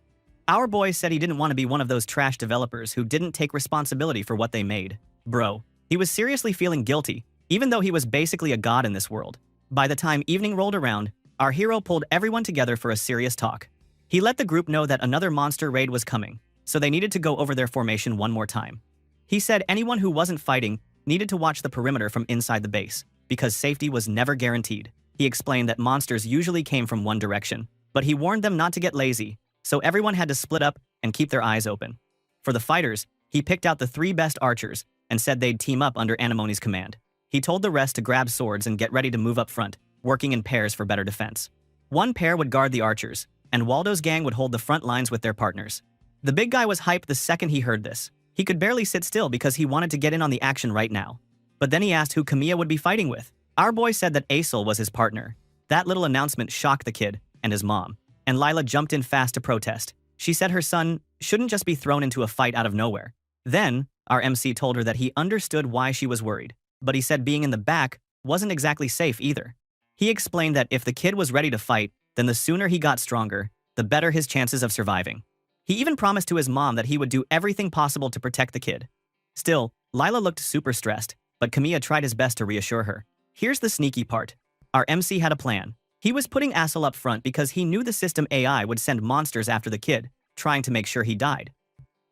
Our boy said he didn't want to be one of those trash developers who didn't take responsibility for what they made. Bro, he was seriously feeling guilty, even though he was basically a god in this world. By the time evening rolled around, our hero pulled everyone together for a serious talk. He let the group know that another monster raid was coming, so they needed to go over their formation one more time. He said anyone who wasn't fighting needed to watch the perimeter from inside the base, because safety was never guaranteed. He explained that monsters usually came from one direction, but he warned them not to get lazy, so everyone had to split up and keep their eyes open. For the fighters, he picked out the 3 best archers and said they'd team up under Anemone's command. He told the rest to grab swords and get ready to move up front, working in pairs for better defense. One pair would guard the archers, and Waldo's gang would hold the front lines with their partners. The big guy was hyped the second he heard this. He could barely sit still because he wanted to get in on the action right now. But then he asked who Kamiya would be fighting with. Our boy said that Aesol was his partner. That little announcement shocked the kid and his mom, and Lila jumped in fast to protest. She said her son shouldn't just be thrown into a fight out of nowhere. Then, our MC told her that he understood why she was worried, but he said being in the back wasn't exactly safe either. He explained that if the kid was ready to fight, then the sooner he got stronger, the better his chances of surviving. He even promised to his mom that he would do everything possible to protect the kid. Still, Lila looked super stressed, but Kamiya tried his best to reassure her. Here's the sneaky part. Our MC had a plan. He was putting Aesol up front because he knew the system AI would send monsters after the kid, trying to make sure he died.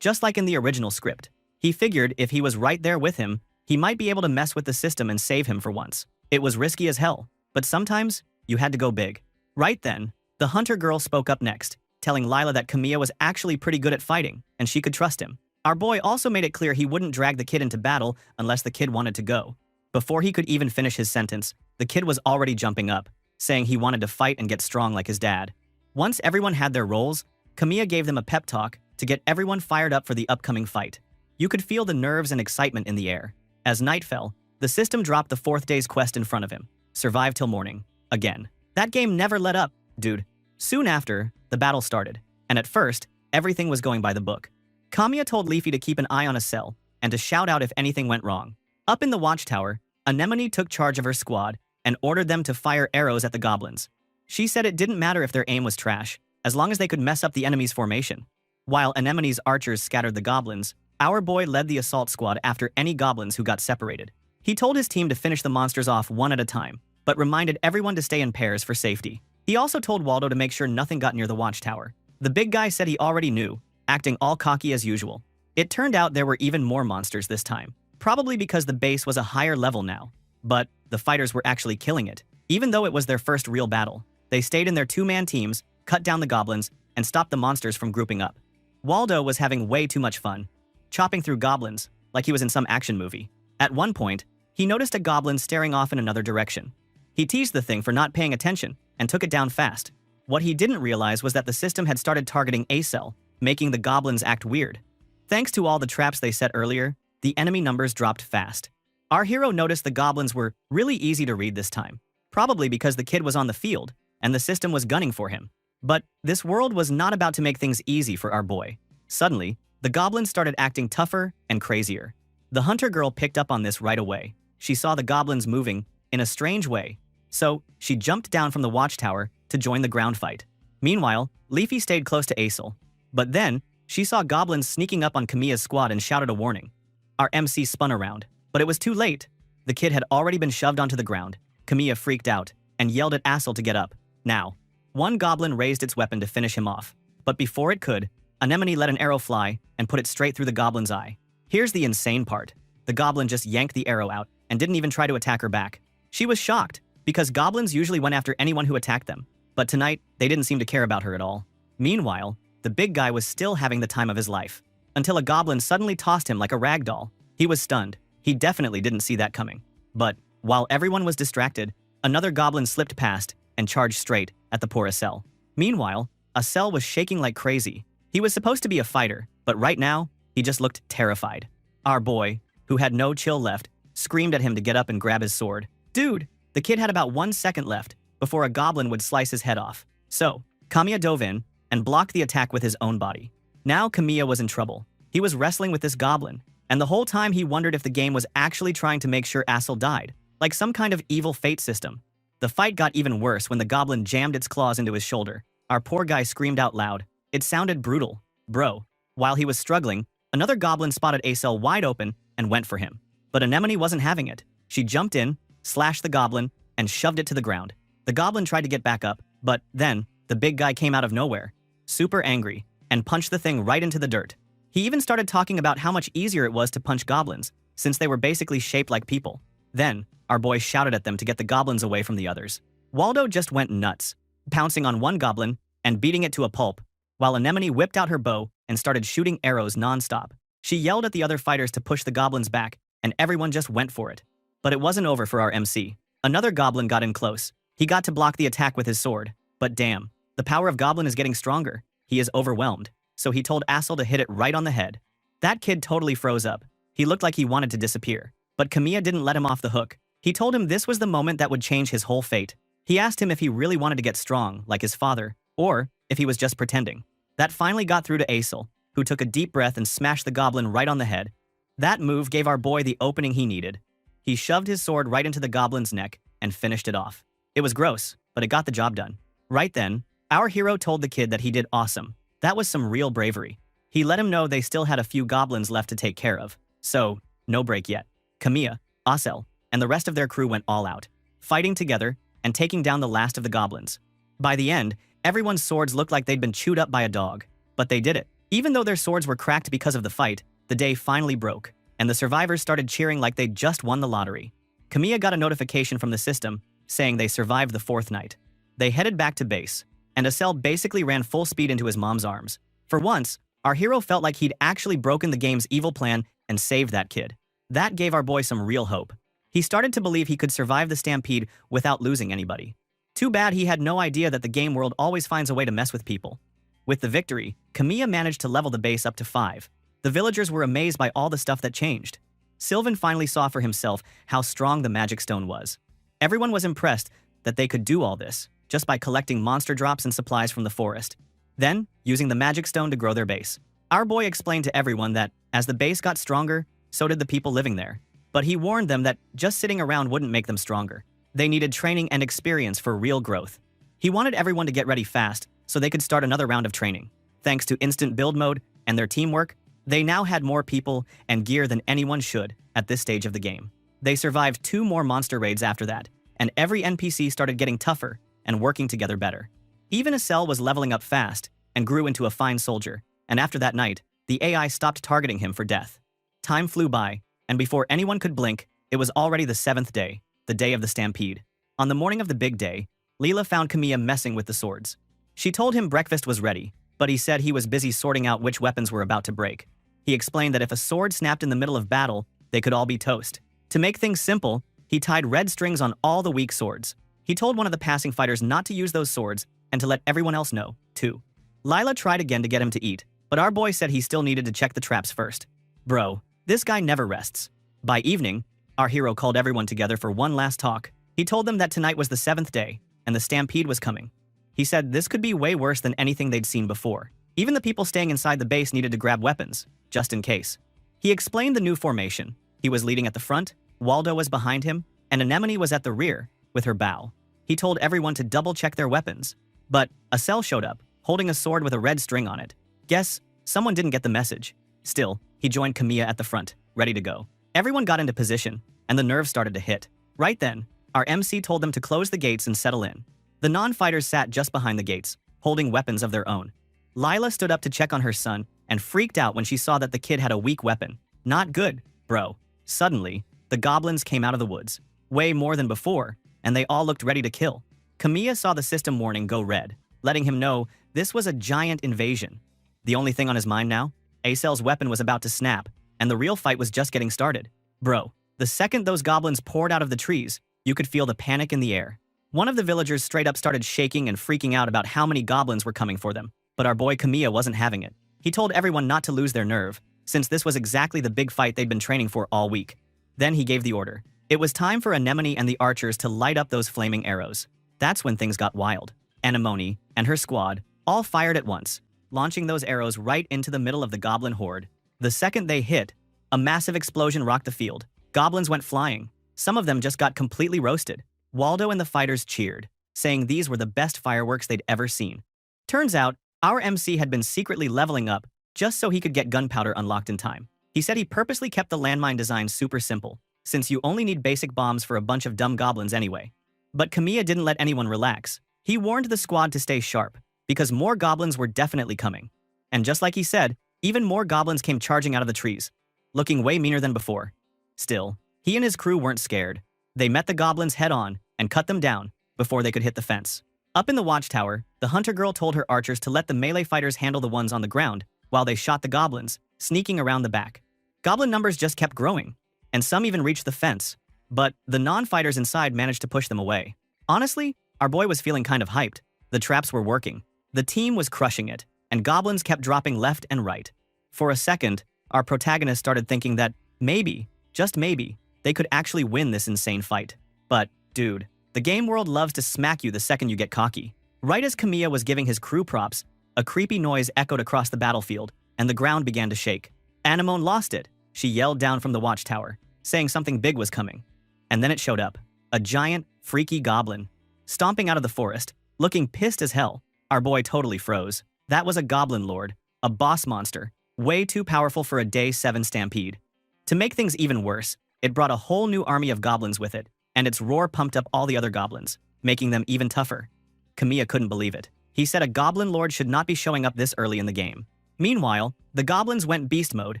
Just like in the original script, he figured if he was right there with him, he might be able to mess with the system and save him for once. It was risky as hell, but sometimes you had to go big. Right then, the hunter girl spoke up next, telling Lila that Kamiya was actually pretty good at fighting, and she could trust him. Our boy also made it clear he wouldn't drag the kid into battle unless the kid wanted to go. Before he could even finish his sentence, the kid was already jumping up, saying he wanted to fight and get strong like his dad. Once everyone had their roles, Kamiya gave them a pep talk to get everyone fired up for the upcoming fight. You could feel the nerves and excitement in the air. As night fell, the system dropped the fourth day's quest in front of him. Survive till morning. Again. That game never let up, dude. Soon after, the battle started, and at first, everything was going by the book. Kamiya told Leafy to keep an eye on Aesol and to shout out if anything went wrong. Up in the watchtower, Anemone took charge of her squad and ordered them to fire arrows at the goblins. She said it didn't matter if their aim was trash, as long as they could mess up the enemy's formation. While Anemone's archers scattered the goblins, our boy led the assault squad after any goblins who got separated. He told his team to finish the monsters off one at a time, but reminded everyone to stay in pairs for safety. He also told Waldo to make sure nothing got near the watchtower. The big guy said he already knew, acting all cocky as usual. It turned out there were even more monsters this time, probably because the base was a higher level now. But the fighters were actually killing it. Even though it was their first real battle, they stayed in their two-man teams, cut down the goblins, and stopped the monsters from grouping up. Waldo was having way too much fun, chopping through goblins like he was in some action movie. At one point, he noticed a goblin staring off in another direction. He teased the thing for not paying attention and took it down fast. What he didn't realize was that the system had started targeting Aesol, making the goblins act weird. Thanks to all the traps they set earlier, the enemy numbers dropped fast. Our hero noticed the goblins were really easy to read this time, probably because the kid was on the field and the system was gunning for him. But this world was not about to make things easy for our boy. Suddenly, the goblins started acting tougher and crazier. The hunter girl picked up on this right away. She saw the goblins moving in a strange way, so she jumped down from the watchtower to join the ground fight. Meanwhile, Leafy stayed close to Aesol. But then, she saw goblins sneaking up on Kamiya's squad and shouted a warning. Our MC spun around, but it was too late. The kid had already been shoved onto the ground. Kamiya freaked out and yelled at Aesol to get up. Now, one goblin raised its weapon to finish him off. But before it could, Anemone let an arrow fly and put it straight through the goblin's eye. Here's the insane part. The goblin just yanked the arrow out and didn't even try to attack her back. She was shocked, because goblins usually went after anyone who attacked them. But tonight, they didn't seem to care about her at all. Meanwhile, the big guy was still having the time of his life, until a goblin suddenly tossed him like a rag doll. He was stunned. He definitely didn't see that coming. But, while everyone was distracted, another goblin slipped past and charged straight at the poor Aesol. Meanwhile, Aesol was shaking like crazy. He was supposed to be a fighter, but right now, he just looked terrified. Our boy, who had no chill left, screamed at him to get up and grab his sword. Dude, the kid had about 1 second left before a goblin would slice his head off. So, Kamiya dove in and blocked the attack with his own body. Now Kamiya was in trouble. He was wrestling with this goblin, and the whole time he wondered if the game was actually trying to make sure Aesol died, like some kind of evil fate system. The fight got even worse when the goblin jammed its claws into his shoulder. Our poor guy screamed out loud. It sounded brutal. Bro. While he was struggling, another goblin spotted Aesol wide open and went for him. But Anemone wasn't having it. She jumped in, slashed the goblin, and shoved it to the ground. The goblin tried to get back up, but then, the big guy came out of nowhere, super angry, and punched the thing right into the dirt. He even started talking about how much easier it was to punch goblins, since they were basically shaped like people. Then, our boy shouted at them to get the goblins away from the others. Waldo just went nuts, pouncing on one goblin and beating it to a pulp, while Anemone whipped out her bow and started shooting arrows non-stop. She yelled at the other fighters to push the goblins back, and everyone just went for it. But it wasn't over for our MC. Another goblin got in close. He got to block the attack with his sword. But damn, the power of Goblin is getting stronger. He is overwhelmed. So he told Assel to hit it right on the head. That kid totally froze up. He looked like he wanted to disappear. But Kamiya didn't let him off the hook. He told him this was the moment that would change his whole fate. He asked him if he really wanted to get strong, like his father, or if he was just pretending. That finally got through to Assel, who took a deep breath and smashed the goblin right on the head. That move gave our boy the opening he needed. He shoved his sword right into the goblin's neck and finished it off. It was gross, but it got the job done. Right then, our hero told the kid that he did awesome. That was some real bravery. He let him know they still had a few goblins left to take care of. So, no break yet. Kamiya, Assel, and the rest of their crew went all out, fighting together and taking down the last of the goblins. By the end, everyone's swords looked like they'd been chewed up by a dog. But they did it. Even though their swords were cracked because of the fight, the day finally broke, and the survivors started cheering like they'd just won the lottery. Kamiya got a notification from the system saying they survived the 4th night. They headed back to base, and Assel basically ran full speed into his mom's arms. For once, our hero felt like he'd actually broken the game's evil plan and saved that kid. That gave our boy some real hope. He started to believe he could survive the stampede without losing anybody. Too bad he had no idea that the game world always finds a way to mess with people. With the victory, Kamiya managed to level the base up to 5. The villagers were amazed by all the stuff that changed. Sylvan finally saw for himself how strong the magic stone was. Everyone was impressed that they could do all this just by collecting monster drops and supplies from the forest. Then, using the magic stone to grow their base. Our boy explained to everyone that as the base got stronger, so did the people living there. But he warned them that just sitting around wouldn't make them stronger. They needed training and experience for real growth. He wanted everyone to get ready fast so they could start another round of training. Thanks to instant build mode and their teamwork, they now had more people and gear than anyone should at this stage of the game. They survived 2 more monster raids after that, and every NPC started getting tougher and working together better. Even Assel was leveling up fast and grew into a fine soldier, and after that night, the AI stopped targeting him for death. Time flew by, and before anyone could blink, it was already the 7th day, the day of the stampede. On the morning of the big day, Leela found Kamiya messing with the swords. She told him breakfast was ready, but he said he was busy sorting out which weapons were about to break. He explained that if a sword snapped in the middle of battle, they could all be toast. To make things simple, he tied red strings on all the weak swords. He told one of the passing fighters not to use those swords and to let everyone else know, too. Lila tried again to get him to eat, but our boy said he still needed to check the traps first. Bro, this guy never rests. By evening, our hero called everyone together for one last talk. He told them that tonight was the 7th day, and the stampede was coming. He said this could be way worse than anything they'd seen before. Even the people staying inside the base needed to grab weapons, just in case. He explained the new formation. He was leading at the front, Waldo was behind him, and Anemone was at the rear, with her bow. He told everyone to double-check their weapons. But Assel showed up, holding a sword with a red string on it. Guess someone didn't get the message. Still, he joined Kamiya at the front, ready to go. Everyone got into position, and the nerves started to hit. Right then, our MC told them to close the gates and settle in. The non-fighters sat just behind the gates, holding weapons of their own. Lila stood up to check on her son and freaked out when she saw that the kid had a weak weapon. Not good, bro. Suddenly, the goblins came out of the woods, way more than before, and they all looked ready to kill. Kamiya saw the system warning go red, letting him know this was a giant invasion. The only thing on his mind now? Assel's weapon was about to snap, and the real fight was just getting started. Bro, the second those goblins poured out of the trees, you could feel the panic in the air. One of the villagers straight up started shaking and freaking out about how many goblins were coming for them. But our boy Kamiya wasn't having it. He told everyone not to lose their nerve, since this was exactly the big fight they'd been training for all week. Then he gave the order. It was time for Anemone and the archers to light up those flaming arrows. That's when things got wild. Anemone and her squad all fired at once, launching those arrows right into the middle of the goblin horde. The second they hit, a massive explosion rocked the field. Goblins went flying. Some of them just got completely roasted. Waldo and the fighters cheered, saying these were the best fireworks they'd ever seen. Turns out, our MC had been secretly leveling up just so he could get gunpowder unlocked in time. He said he purposely kept the landmine design super simple, since you only need basic bombs for a bunch of dumb goblins anyway. But Kamiya didn't let anyone relax. He warned the squad to stay sharp, because more goblins were definitely coming. And just like he said, even more goblins came charging out of the trees, looking way meaner than before. Still, he and his crew weren't scared. They met the goblins head-on and cut them down before they could hit the fence. Up in the watchtower, the hunter girl told her archers to let the melee fighters handle the ones on the ground while they shot the goblins, sneaking around the back. Goblin numbers just kept growing, and some even reached the fence. but the non-fighters inside managed to push them away. Honestly, our boy was feeling kind of hyped. The traps were working. The team was crushing it, and goblins kept dropping left and right. For a second, our protagonist started thinking that maybe, just maybe, they could actually win this insane fight. But, dude, the game world loves to smack you the second you get cocky. Right as Kamiya was giving his crew props, a creepy noise echoed across the battlefield, and the ground began to shake. Anemone lost it. She yelled down from the watchtower, saying something big was coming. And then it showed up. A giant, freaky goblin. Stomping out of the forest, looking pissed as hell, our boy totally froze. That was a goblin lord, a boss monster, way too powerful for a day 7 stampede. To make things even worse, it brought a whole new army of goblins with it, and its roar pumped up all the other goblins, making them even tougher. Kamiya couldn't believe it. He said a goblin lord should not be showing up this early in the game. Meanwhile, the goblins went beast mode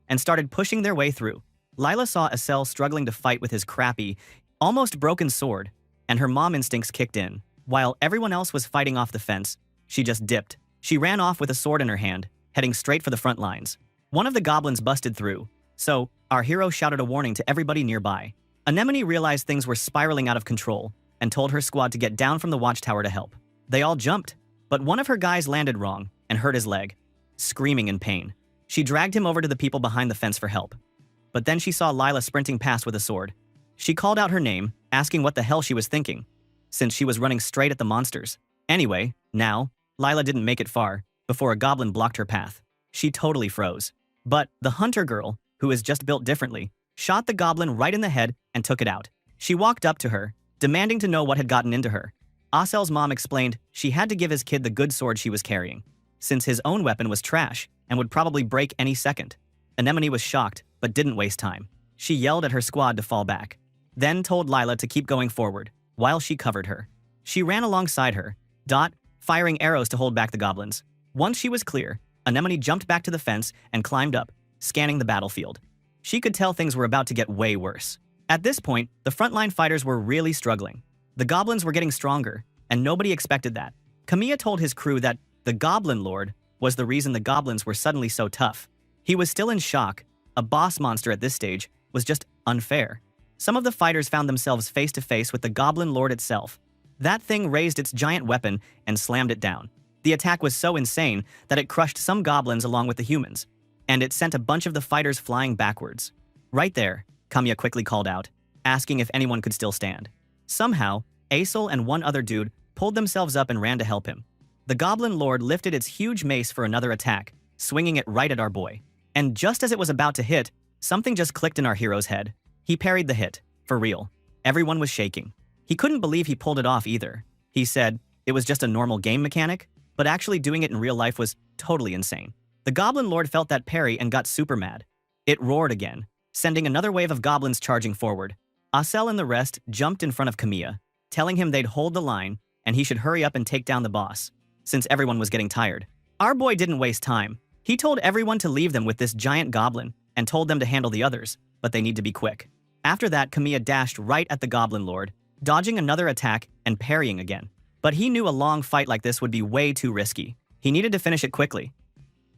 and started pushing their way through. Lila saw Asel struggling to fight with his crappy, almost broken sword, and her mom instincts kicked in. While everyone else was fighting off the fence, she just dipped. She ran off with a sword in her hand, heading straight for the front lines. One of the goblins busted through, so our hero shouted a warning to everybody nearby. Anemone realized things were spiraling out of control and told her squad to get down from the watchtower to help. They all jumped, but one of her guys landed wrong and hurt his leg. Screaming in pain, she dragged him over to the people behind the fence for help. But then she saw Lila sprinting past with a sword. She called out her name, asking what the hell she was thinking, since she was running straight at the monsters. Anyway, now, Lila didn't make it far before a goblin blocked her path. She totally froze. But the hunter girl, who is just built differently, shot the goblin right in the head and took it out. She walked up to her, demanding to know what had gotten into her. Asel's mom explained she had to give his kid the good sword she was carrying, since his own weapon was trash and would probably break any second. Anemone was shocked, but didn't waste time. She yelled at her squad to fall back, then told Lila to keep going forward, while she covered her. She ran alongside her, firing arrows to hold back the goblins. Once she was clear, Anemone jumped back to the fence and climbed up, scanning the battlefield. She could tell things were about to get way worse. At this point, the frontline fighters were really struggling. The goblins were getting stronger, and nobody expected that. Kamiya told his crew that the Goblin Lord was the reason the goblins were suddenly so tough. He was still in shock. A boss monster at this stage was just unfair. Some of the fighters found themselves face to face with the Goblin Lord itself. That thing raised its giant weapon and slammed it down. The attack was so insane that it crushed some goblins along with the humans, and it sent a bunch of the fighters flying backwards. Right there, Kamiya quickly called out, asking if anyone could still stand. Somehow, Asel and one other dude pulled themselves up and ran to help him. The Goblin Lord lifted its huge mace for another attack, swinging it right at our boy. And just as it was about to hit, something just clicked in our hero's head. He parried the hit, for real. Everyone was shaking. He couldn't believe he pulled it off either. He said it was just a normal game mechanic, but actually doing it in real life was totally insane. The Goblin Lord felt that parry and got super mad. It roared again, sending another wave of goblins charging forward. Asel and the rest jumped in front of Kamiya, telling him they'd hold the line and he should hurry up and take down the boss, since everyone was getting tired. Our boy didn't waste time. He told everyone to leave them with this giant goblin and told them to handle the others, but they need to be quick. After that, Kamiya dashed right at the Goblin Lord, dodging another attack and parrying again. But he knew a long fight like this would be way too risky. He needed to finish it quickly.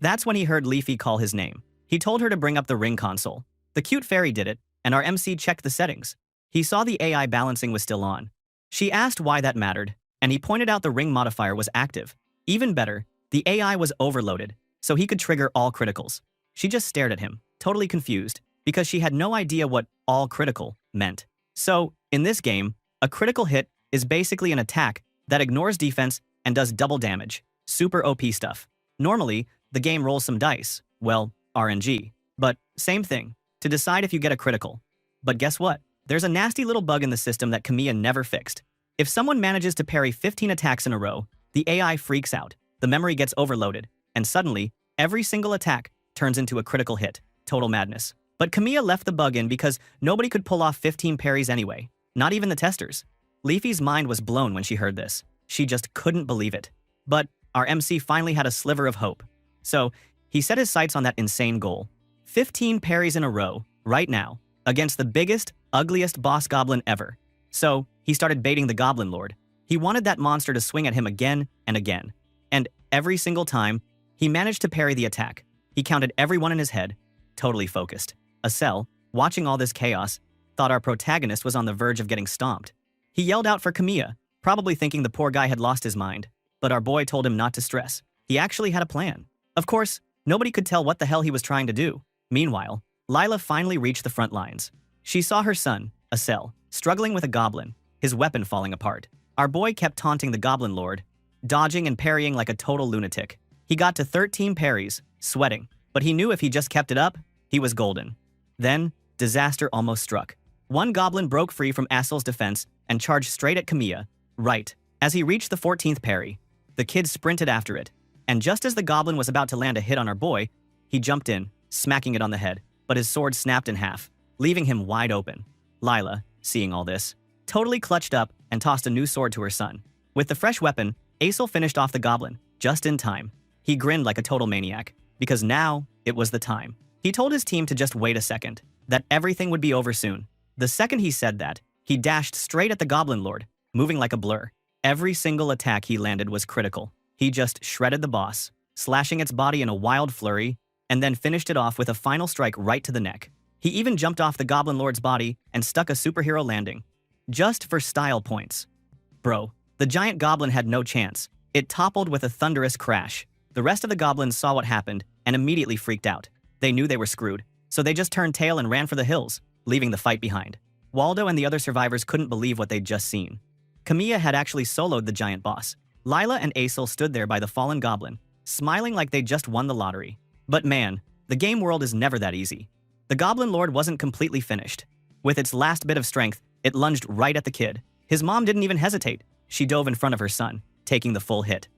That's when he heard Leafy call his name. He told her to bring up the ring console. The cute fairy did it, and our MC checked the settings. He saw the AI balancing was still on. She asked why that mattered, and he pointed out the ring modifier was active. Even better, the AI was overloaded, so he could trigger all criticals. She just stared at him, totally confused, because she had no idea what all critical meant. So, in this game, a critical hit is basically an attack that ignores defense and does double damage. Super OP stuff. Normally, the game rolls some dice. Well, RNG. But, same thing, to decide if you get a critical. But guess what? There's a nasty little bug in the system that Kamiya never fixed. If someone manages to parry 15 attacks in a row, the AI freaks out, the memory gets overloaded, and suddenly, every single attack turns into a critical hit. Total madness. But Kamiya left the bug in because nobody could pull off 15 parries anyway. Not even the testers. Leafy's mind was blown when she heard this. She just couldn't believe it. But our MC finally had a sliver of hope. So, he set his sights on that insane goal. 15 parries in a row, right now, against the biggest, ugliest boss goblin ever. So, he started baiting the Goblin Lord. He wanted that monster to swing at him again and again. And every single time, he managed to parry the attack. He counted everyone in his head, totally focused. Asel, watching all this chaos, thought our protagonist was on the verge of getting stomped. He yelled out for Kamiya, probably thinking the poor guy had lost his mind. But our boy told him not to stress. He actually had a plan. Of course, nobody could tell what the hell he was trying to do. Meanwhile, Lila finally reached the front lines. She saw her son, Asel, struggling with a goblin, his weapon falling apart. Our boy kept taunting the Goblin Lord, dodging and parrying like a total lunatic. He got to 13 parries, sweating, but he knew if he just kept it up, he was golden. Then, disaster almost struck. One goblin broke free from Asel's defense and charged straight at Kamiya, right. As he reached the 14th parry, the kid sprinted after it, and just as the goblin was about to land a hit on our boy, he jumped in, smacking it on the head, but his sword snapped in half, leaving him wide open. Lila, seeing all this, totally clutched up and tossed a new sword to her son. With the fresh weapon, Asel finished off the goblin, just in time. He grinned like a total maniac, because now it was the time. He told his team to just wait a second, that everything would be over soon. The second he said that, he dashed straight at the Goblin Lord, moving like a blur. Every single attack he landed was critical. He just shredded the boss, slashing its body in a wild flurry, and then finished it off with a final strike right to the neck. He even jumped off the Goblin Lord's body and stuck a superhero landing. Just for style points. Bro, the giant goblin had no chance. It toppled with a thunderous crash. The rest of the goblins saw what happened and immediately freaked out. They knew they were screwed, so they just turned tail and ran for the hills, leaving the fight behind. Waldo and the other survivors couldn't believe what they'd just seen. Kamiya had actually soloed the giant boss. Lila and Asel stood there by the fallen goblin, smiling like they'd just won the lottery. But man, the game world is never that easy. The Goblin Lord wasn't completely finished. With its last bit of strength, it lunged right at the kid. His mom didn't even hesitate. She dove in front of her son, taking the full hit.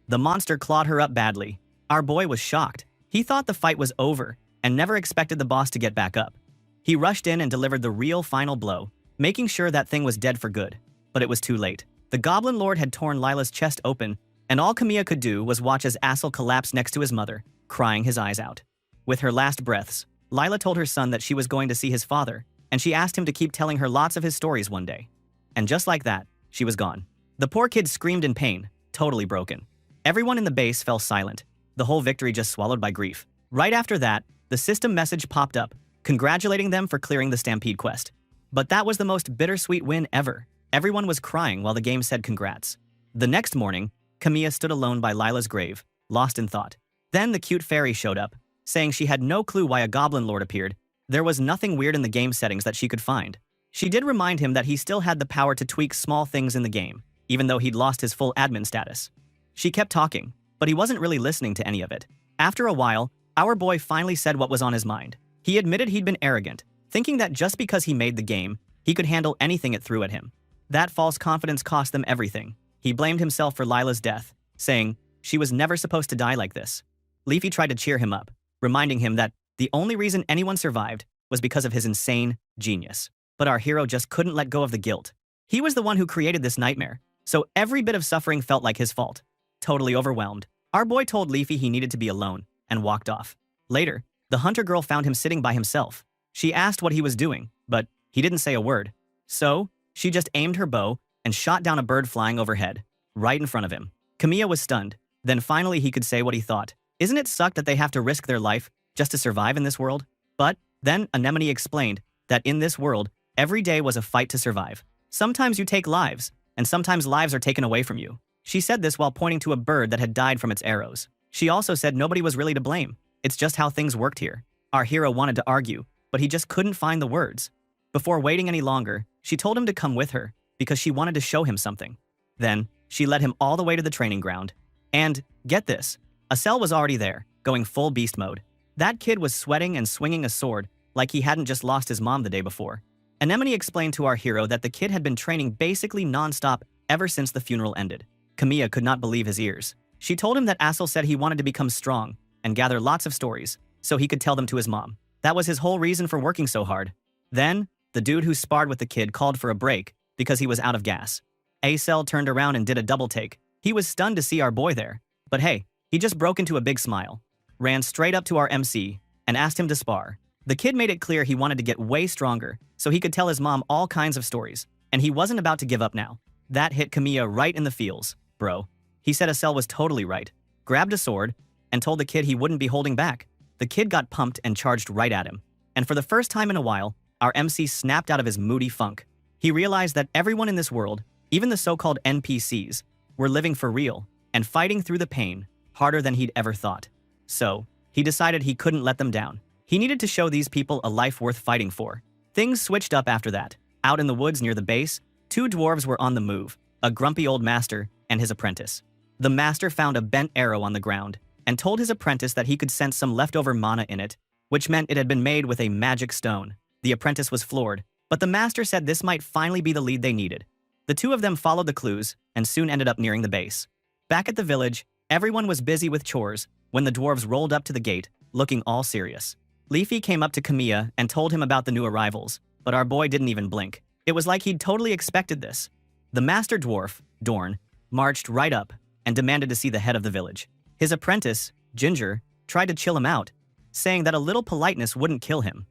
The monster clawed her up badly. Our boy was shocked. He thought the fight was over and never expected the boss to get back up. He rushed in and delivered the real final blow, making sure that thing was dead for good. But it was too late. The Goblin Lord had torn Lila's chest open, and all Kamiya could do was watch as Asel collapsed next to his mother, crying his eyes out. With her last breaths, Lila told her son that she was going to see his father, and she asked him to keep telling her lots of his stories one day. And just like that, she was gone. The poor kid screamed in pain, totally broken. Everyone in the base fell silent, the whole victory just swallowed by grief. Right after that, the system message popped up, congratulating them for clearing the Stampede quest. But that was the most bittersweet win ever. Everyone was crying while the game said congrats. The next morning, Kamiya stood alone by Lila's grave, lost in thought. Then the cute fairy showed up, saying she had no clue why a Goblin Lord appeared. There was nothing weird in the game settings that she could find. She did remind him that he still had the power to tweak small things in the game, even though he'd lost his full admin status. She kept talking, but he wasn't really listening to any of it. After a while, our boy finally said what was on his mind. He admitted he'd been arrogant, thinking that just because he made the game, he could handle anything it threw at him. That false confidence cost them everything. He blamed himself for Lila's death, saying she was never supposed to die like this. Leafy tried to cheer him up, reminding him that the only reason anyone survived was because of his insane genius. But our hero just couldn't let go of the guilt. He was the one who created this nightmare, so every bit of suffering felt like his fault. Totally overwhelmed, our boy told Leafy he needed to be alone and walked off. Later, the hunter girl found him sitting by himself. She asked what he was doing, but he didn't say a word. So, she just aimed her bow and shot down a bird flying overhead, right in front of him. Kamiya was stunned. Then finally he could say what he thought. Isn't it suck that they have to risk their life just to survive in this world? But then Anemone explained that in this world, every day was a fight to survive. Sometimes you take lives, and sometimes lives are taken away from you. She said this while pointing to a bird that had died from its arrows. She also said nobody was really to blame. It's just how things worked here. Our hero wanted to argue, but he just couldn't find the words. Before waiting any longer, she told him to come with her because she wanted to show him something. Then, she led him all the way to the training ground. And, get this, Asel was already there, going full beast mode. That kid was sweating and swinging a sword like he hadn't just lost his mom the day before. Anemone explained to our hero that the kid had been training basically non-stop ever since the funeral ended. Kamiya could not believe his ears. She told him that Asel said he wanted to become strong and gather lots of stories so he could tell them to his mom. That was his whole reason for working so hard. Then, the dude who sparred with the kid called for a break because he was out of gas. Asel turned around and did a double take. He was stunned to see our boy there. But hey, he just broke into a big smile, ran straight up to our MC, and asked him to spar. The kid made it clear he wanted to get way stronger so he could tell his mom all kinds of stories, and he wasn't about to give up now. That hit Kamiya right in the feels, bro. He said Asel was totally right, grabbed a sword, and told the kid he wouldn't be holding back. The kid got pumped and charged right at him. And for the first time in a while, our MC snapped out of his moody funk. He realized that everyone in this world, even the so-called NPCs, were living for real and fighting through the pain harder than he'd ever thought. So, he decided he couldn't let them down. He needed to show these people a life worth fighting for. Things switched up after that. Out in the woods near the base, two dwarves were on the move, a grumpy old master and his apprentice. The master found a bent arrow on the ground and told his apprentice that he could sense some leftover mana in it, which meant it had been made with a magic stone. The apprentice was floored, but the master said this might finally be the lead they needed. The two of them followed the clues and soon ended up nearing the base. Back at the village, everyone was busy with chores when the dwarves rolled up to the gate, looking all serious. Leafy came up to Kamiya and told him about the new arrivals, but our boy didn't even blink. It was like he'd totally expected this. The master dwarf, Dorn, marched right up and demanded to see the head of the village. His apprentice, Ginger, tried to chill him out, saying that a little politeness wouldn't kill him.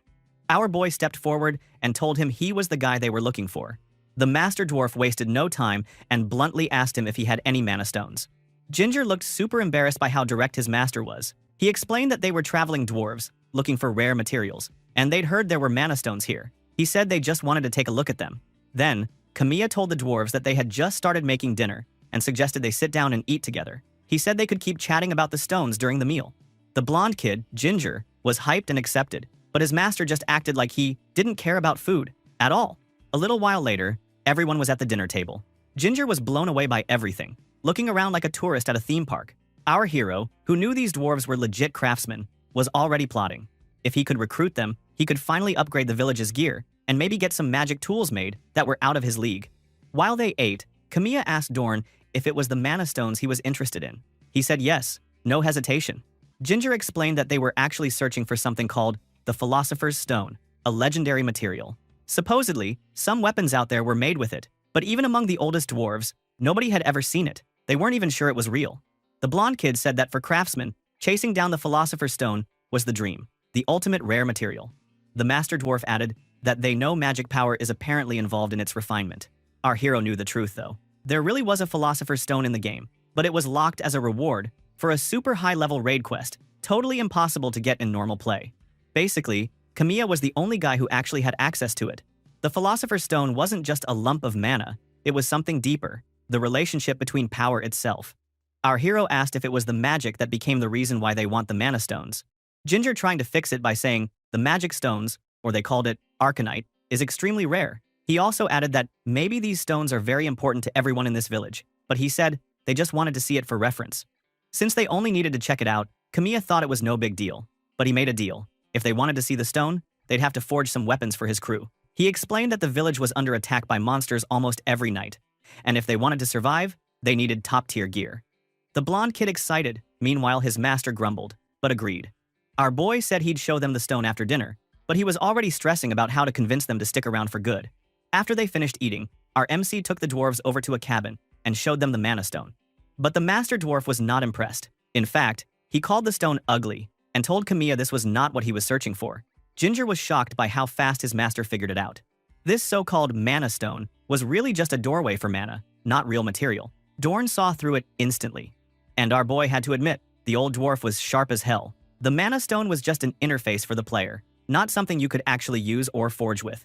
Our boy stepped forward and told him he was the guy they were looking for. The master dwarf wasted no time and bluntly asked him if he had any mana stones. Ginger looked super embarrassed by how direct his master was. He explained that they were traveling dwarves, looking for rare materials, and they'd heard there were mana stones here. He said they just wanted to take a look at them. Then, Kamiya told the dwarves that they had just started making dinner and suggested they sit down and eat together. He said they could keep chatting about the stones during the meal. The blonde kid, Ginger, was hyped and accepted, but his master just acted like he didn't care about food at all. A little while later, everyone was at the dinner table. Ginger was blown away by everything, looking around like a tourist at a theme park. Our hero, who knew these dwarves were legit craftsmen, was already plotting. If he could recruit them, he could finally upgrade the village's gear and maybe get some magic tools made that were out of his league. While they ate, Kamiya asked Dorn if it was the mana stones he was interested in. He said yes, no hesitation. Ginger explained that they were actually searching for something called the Philosopher's Stone, a legendary material. Supposedly, some weapons out there were made with it, but even among the oldest dwarves, nobody had ever seen it. They weren't even sure it was real. The blonde kid said that for craftsmen, chasing down the Philosopher's Stone was the dream, the ultimate rare material. The master dwarf added that they know magic power is apparently involved in its refinement. Our hero knew the truth, though. There really was a Philosopher's Stone in the game, but it was locked as a reward for a super high-level raid quest, totally impossible to get in normal play. Basically, Kamiya was the only guy who actually had access to it. The Philosopher's Stone wasn't just a lump of mana, it was something deeper, the relationship between power itself. Our hero asked if it was the magic that became the reason why they want the mana stones. Ginger trying to fix it by saying the magic stones, or they called it Arcanite, is extremely rare. He also added that maybe these stones are very important to everyone in this village, but he said they just wanted to see it for reference. Since they only needed to check it out, Kamiya thought it was no big deal. But he made a deal. If they wanted to see the stone, they'd have to forge some weapons for his crew. He explained that the village was under attack by monsters almost every night, and if they wanted to survive, they needed top-tier gear. The blonde kid excited, meanwhile his master grumbled, but agreed. Our boy said he'd show them the stone after dinner, but he was already stressing about how to convince them to stick around for good. After they finished eating, our MC took the dwarves over to a cabin and showed them the mana stone. But the master dwarf was not impressed. In fact, he called the stone ugly and told Kamiya this was not what he was searching for. Ginger was shocked by how fast his master figured it out. This so-called mana stone was really just a doorway for mana, not real material. Dorn saw through it instantly. And our boy had to admit, the old dwarf was sharp as hell. The mana stone was just an interface for the player, not something you could actually use or forge with.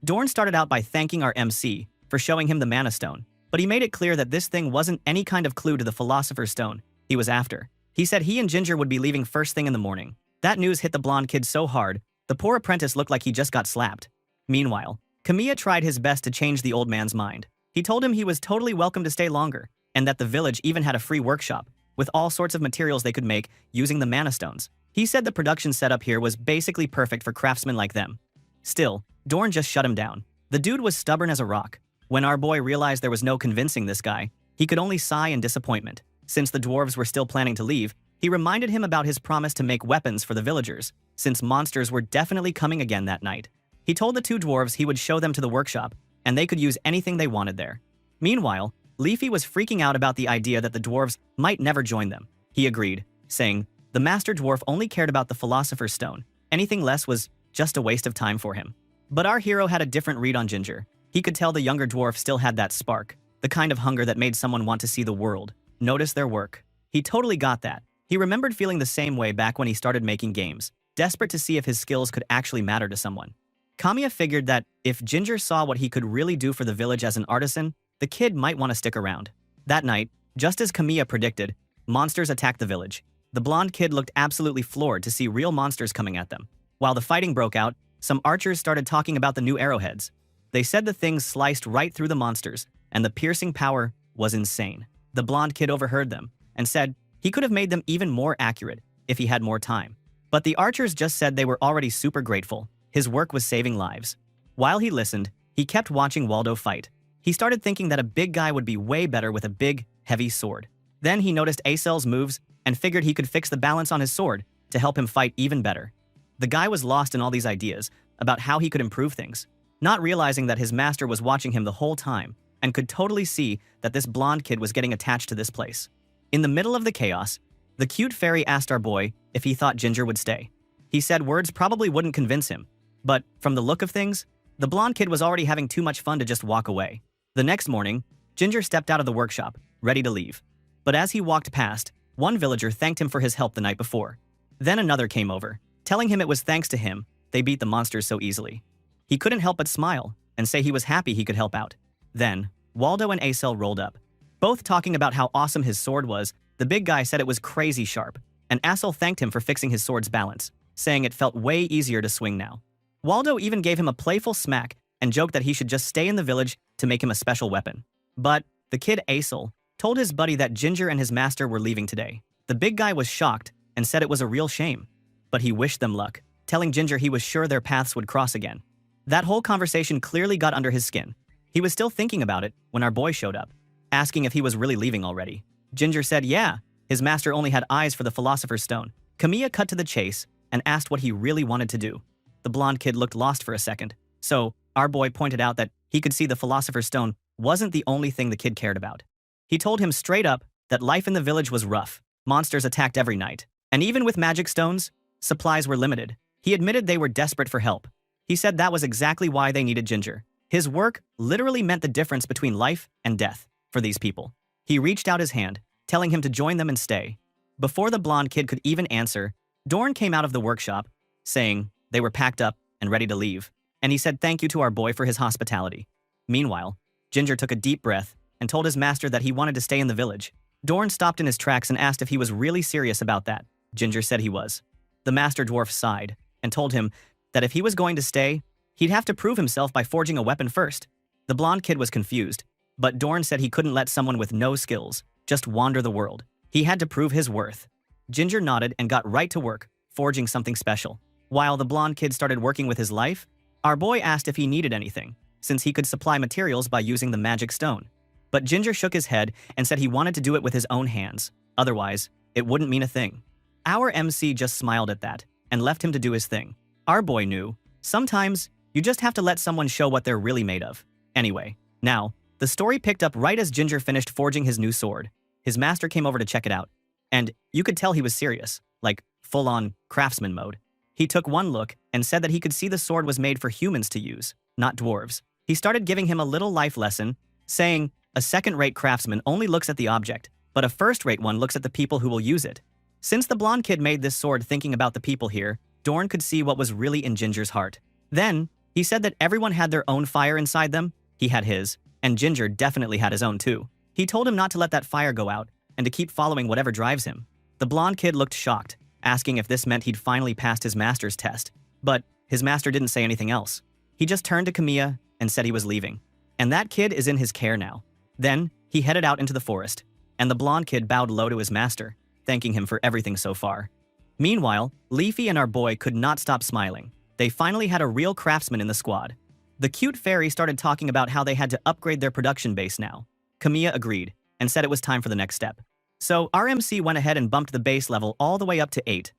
Dorn started out by thanking our MC for showing him the mana stone, but he made it clear that this thing wasn't any kind of clue to the Philosopher's Stone he was after. He said he and Ginger would be leaving first thing in the morning. That news hit the blonde kid so hard, the poor apprentice looked like he just got slapped. Meanwhile, Kamiya tried his best to change the old man's mind. He told him he was totally welcome to stay longer, and that the village even had a free workshop, with all sorts of materials they could make using the mana stones. He said the production setup here was basically perfect for craftsmen like them. Still, Dorn just shut him down. The dude was stubborn as a rock. When our boy realized there was no convincing this guy, he could only sigh in disappointment. Since the dwarves were still planning to leave, he reminded him about his promise to make weapons for the villagers, since monsters were definitely coming again that night. He told the two dwarves he would show them to the workshop, and they could use anything they wanted there. Meanwhile, Leafy was freaking out about the idea that the dwarves might never join them. He agreed, saying, the master dwarf only cared about the Philosopher's Stone. Anything less was just a waste of time for him. But our hero had a different read on Ginger. He could tell the younger dwarf still had that spark, the kind of hunger that made someone want to see the world, notice their work. He totally got that. He remembered feeling the same way back when he started making games, desperate to see if his skills could actually matter to someone. Kamiya figured that if Ginger saw what he could really do for the village as an artisan, the kid might want to stick around. That night, just as Kamiya predicted, monsters attacked the village. The blonde kid looked absolutely floored to see real monsters coming at them. While the fighting broke out, some archers started talking about the new arrowheads. They said the things sliced right through the monsters, and the piercing power was insane. The blonde kid overheard them and said he could have made them even more accurate if he had more time. But the archers just said they were already super grateful. His work was saving lives. While he listened, he kept watching Waldo fight. He started thinking that a big guy would be way better with a big, heavy sword. Then he noticed Acel's moves and figured he could fix the balance on his sword to help him fight even better. The guy was lost in all these ideas about how he could improve things, not realizing that his master was watching him the whole time and could totally see that this blonde kid was getting attached to this place. In the middle of the chaos, the cute fairy asked our boy if he thought Ginger would stay. He said words probably wouldn't convince him, but from the look of things, the blonde kid was already having too much fun to just walk away. The next morning, Ginger stepped out of the workshop, ready to leave. But as he walked past, one villager thanked him for his help the night before. Then another came over, telling him it was thanks to him they beat the monsters so easily. He couldn't help but smile and say he was happy he could help out. Then, Waldo and Acel rolled up. Both talking about how awesome his sword was, the big guy said it was crazy sharp, and Acel thanked him for fixing his sword's balance, saying it felt way easier to swing now. Waldo even gave him a playful smack and joked that he should just stay in the village to make him a special weapon. But the kid Acel told his buddy that Ginger and his master were leaving today. The big guy was shocked and said it was a real shame, but he wished them luck, telling Ginger he was sure their paths would cross again. That whole conversation clearly got under his skin. He was still thinking about it when our boy showed up, asking if he was really leaving already. Ginger said yeah, his master only had eyes for the Philosopher's Stone. Kamiya cut to the chase and asked what he really wanted to do. The blonde kid looked lost for a second, so our boy pointed out that he could see the Philosopher's Stone wasn't the only thing the kid cared about. He told him straight up that life in the village was rough. Monsters attacked every night, and even with magic stones, supplies were limited. He admitted they were desperate for help. He said that was exactly why they needed Ginger. His work literally meant the difference between life and death for these people. He reached out his hand, telling him to join them and stay. Before the blonde kid could even answer, Dorn came out of the workshop, saying they were packed up and ready to leave, and he said thank you to our boy for his hospitality. Meanwhile, Ginger took a deep breath and told his master that he wanted to stay in the village. Dorn stopped in his tracks and asked if he was really serious about that. Ginger said he was. The master dwarf sighed and told him that if he was going to stay, he'd have to prove himself by forging a weapon first. The blonde kid was confused, but Dorn said he couldn't let someone with no skills just wander the world. He had to prove his worth. Ginger nodded and got right to work, forging something special. While the blonde kid started working with his life, our boy asked if he needed anything, since he could supply materials by using the magic stone. But Ginger shook his head and said he wanted to do it with his own hands. Otherwise, it wouldn't mean a thing. Our MC just smiled at that and left him to do his thing. Our boy knew, sometimes you just have to let someone show what they're really made of. Anyway, now, the story picked up right as Ginger finished forging his new sword. His master came over to check it out, and you could tell he was serious, like full-on craftsman mode. He took one look and said that he could see the sword was made for humans to use, not dwarves. He started giving him a little life lesson, saying, a second-rate craftsman only looks at the object, but a first-rate one looks at the people who will use it. Since the blonde kid made this sword thinking about the people here, Dorn could see what was really in Ginger's heart. Then, he said that everyone had their own fire inside them. He had his, and Ginger definitely had his own too. He told him not to let that fire go out and to keep following whatever drives him. The blonde kid looked shocked, asking if this meant he'd finally passed his master's test. But his master didn't say anything else. He just turned to Kamiya and said he was leaving. And that kid is in his care now. Then, he headed out into the forest, and the blonde kid bowed low to his master, thanking him for everything so far. Meanwhile, Leafy and our boy could not stop smiling. They finally had a real craftsman in the squad. The cute fairy started talking about how they had to upgrade their production base now. Kamiya agreed and said it was time for the next step. So RMC went ahead and bumped the base level all the way up to 8.